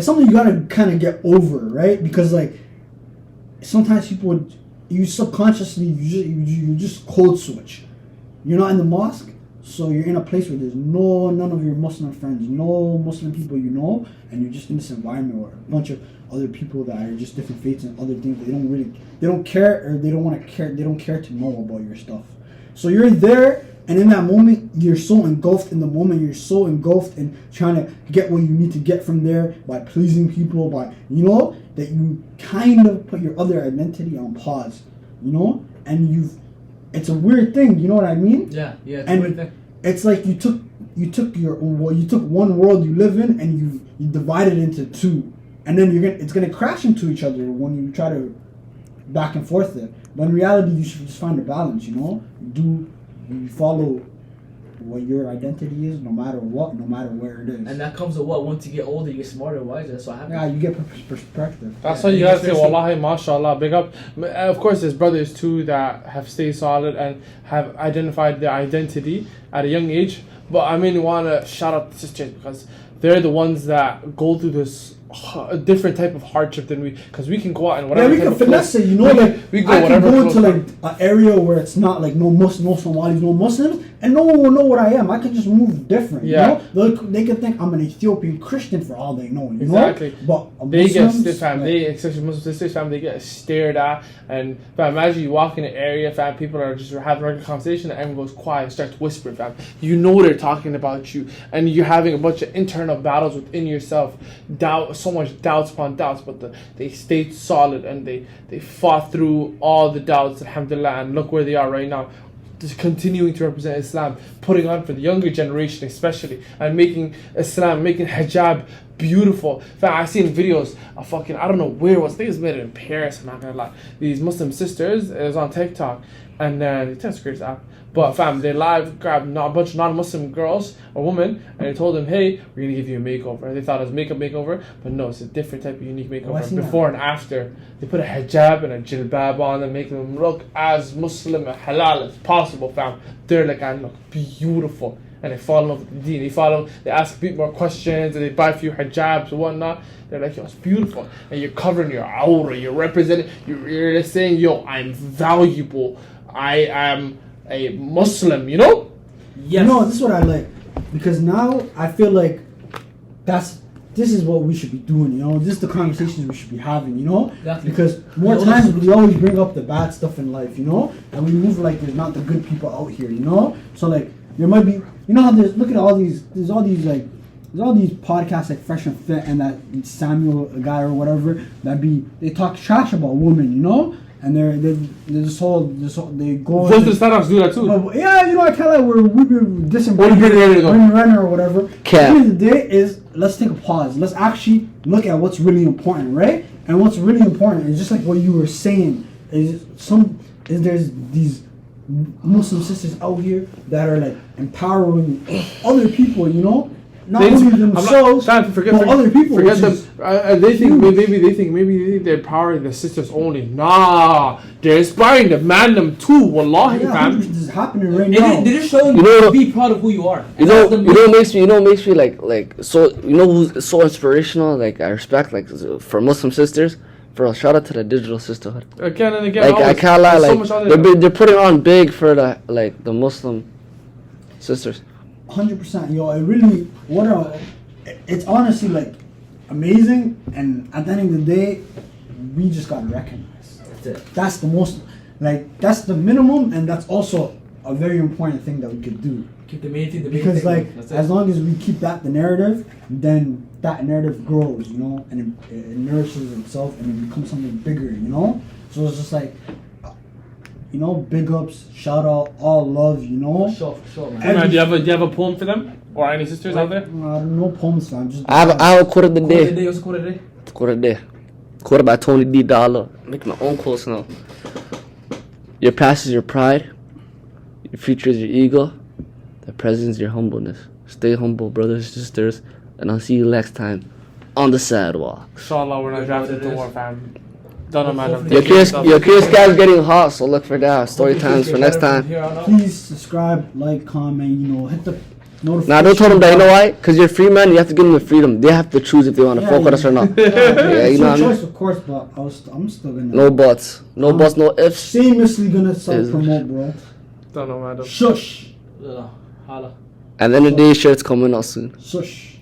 something you gotta kind of get over, right? Because like sometimes you subconsciously you just code switch. You're not in the mosque, so you're in a place where there's none of your Muslim friends, no Muslim people and you're just in this environment where a bunch of other people that are just different faiths and other things. They don't care, or they don't want to care. They don't care to know about your stuff. So you're there, and in that moment, you're so engulfed in the moment. You're so engulfed in trying to get what you need to get from there by pleasing people, that you kind of put your other identity on pause, and it's a weird thing, you know what I mean? Yeah, it's and a weird thing. It's like you took one world you live in and you divide it into two, and then it's gonna crash into each other when you try to back and forth it. But in reality, you should just find a balance, you follow what your identity is, no matter what, no matter where it is. And that comes with what? Once you get older, you get smarter, wiser. That's what happens. Yeah, you get perspective. That's why you guys say, Wallahi, mashallah, big up. Of course, there's brothers too that have stayed solid and have identified their identity at a young age. But I mean, want to shout out the sisters because they're the ones that go through this a different type of hardship than we, because we can go out and whatever. Yeah, we can finesse it, we can go into like an area where it's not like no Somalis, no Muslims, and no one will know what I am. I can just move different. Yeah. They can think I'm an Ethiopian Christian for all they know. Exactly. But they Muslims, get fam. Especially Muslim sisters, fam. They get stared at, and fam, imagine you walk in an area, fam. People are just having a regular conversation, and everyone goes quiet, and starts whispering, fam. You know they're talking about you, and you're having a bunch of internal battles within yourself. So much doubts upon doubts, but they stayed solid and they fought through all the doubts, alhamdulillah, and look where they are right now, just continuing to represent Islam, putting on for the younger generation especially, and making Islam, making hijab beautiful. In fact, I've seen videos of fucking, I don't know where it was, I think it was made in Paris, I'm not gonna lie, these Muslim sisters, it was on TikTok, and that's a great app. But fam, they live grabbed a bunch of non-Muslim girls or women, and they told them, "Hey, we're gonna give you a makeover." They thought it was makeup makeover, but no, it's a different type of unique makeover. Before and after, they put a hijab and a jilbab on and make them look as Muslim and halal as possible, fam. They're like, I look beautiful, and they fall in love with the deen. They ask a bit more questions, and they buy a few hijabs and whatnot. They're like, yo, it's beautiful, and you're covering your aura, you're representing, you're saying, yo, I'm valuable, I am a Muslim, Yes. This is what I like, because now I feel like that's this is what we should be doing, you know. This is the conversations we should be having, you know. Exactly. Because more times we always bring up the bad stuff in life, you know, and we move like there's not the good people out here, you know. So like there might be, you know how there's look at all these, there's all these podcasts like Fresh and Fit and that Samuel guy or whatever they talk trash about women, you know. And they're this whole they go. Those the Sidewalks do that too. But, yeah, you know, I kind of like we're dissing Women Renner or whatever. Cap. At the end of the day is let's take a pause. Let's actually look at what's really important, right? And what's really important is just like what you were saying is there's these Muslim sisters out here that are like empowering other people, you know. Not only themselves, but other people. Forget them. They think maybe they're empowering the sisters only. Nah, they're inspiring the mandem too. Wallahi, fam. This is happening right now. They're just showing you to be proud of who you are. You know makes me like so. You know who's so inspirational? Like I respect like for Muslim sisters. For a shout out to the digital sisterhood. Again and again. Like I can't lie. Like they're putting on big for the Muslim sisters. 100%, yo. It really, it's honestly like amazing, and at the end of the day, we just got recognized. That's it. That's the most, like, that's the minimum, and that's also a very important thing that we could do. Keep the main thing. Because like, as long as we keep that the narrative, then that narrative grows, you know, and it nourishes itself, and it becomes something bigger, you know. So it's just like, you know, big ups, shout out, all love, you know. For sure, man. Hey man, do you have a poem for them or any sisters out there? No poems, fam. Just I have a quote of the day. What's the quote of the day? Quote of the day. Quote by Tony D. Dollar. Make my own quotes now. Your past is your pride. Your future is your ego. The present is your humbleness. Stay humble, brothers and sisters, and I'll see you next time on the sidewalk. Inshallah, we're not drafted to war, fam. Don't know, man. Your curious guy's getting hot, so look for that. Story times for next time. Please subscribe, like, comment, you know, hit the notification. Nah, don't tell them that, you know why? Because you're free, man. You have to give them the freedom. They have to choose if they want to fuck with us or not. Yeah, you know what I mean? choice, of course, but I'm still gonna. No buts. No buts, no ifs. Shamelessly gonna self-promote, bro. Don't know, man. Shush. Holla. And then the day shirt's coming out soon. Shush.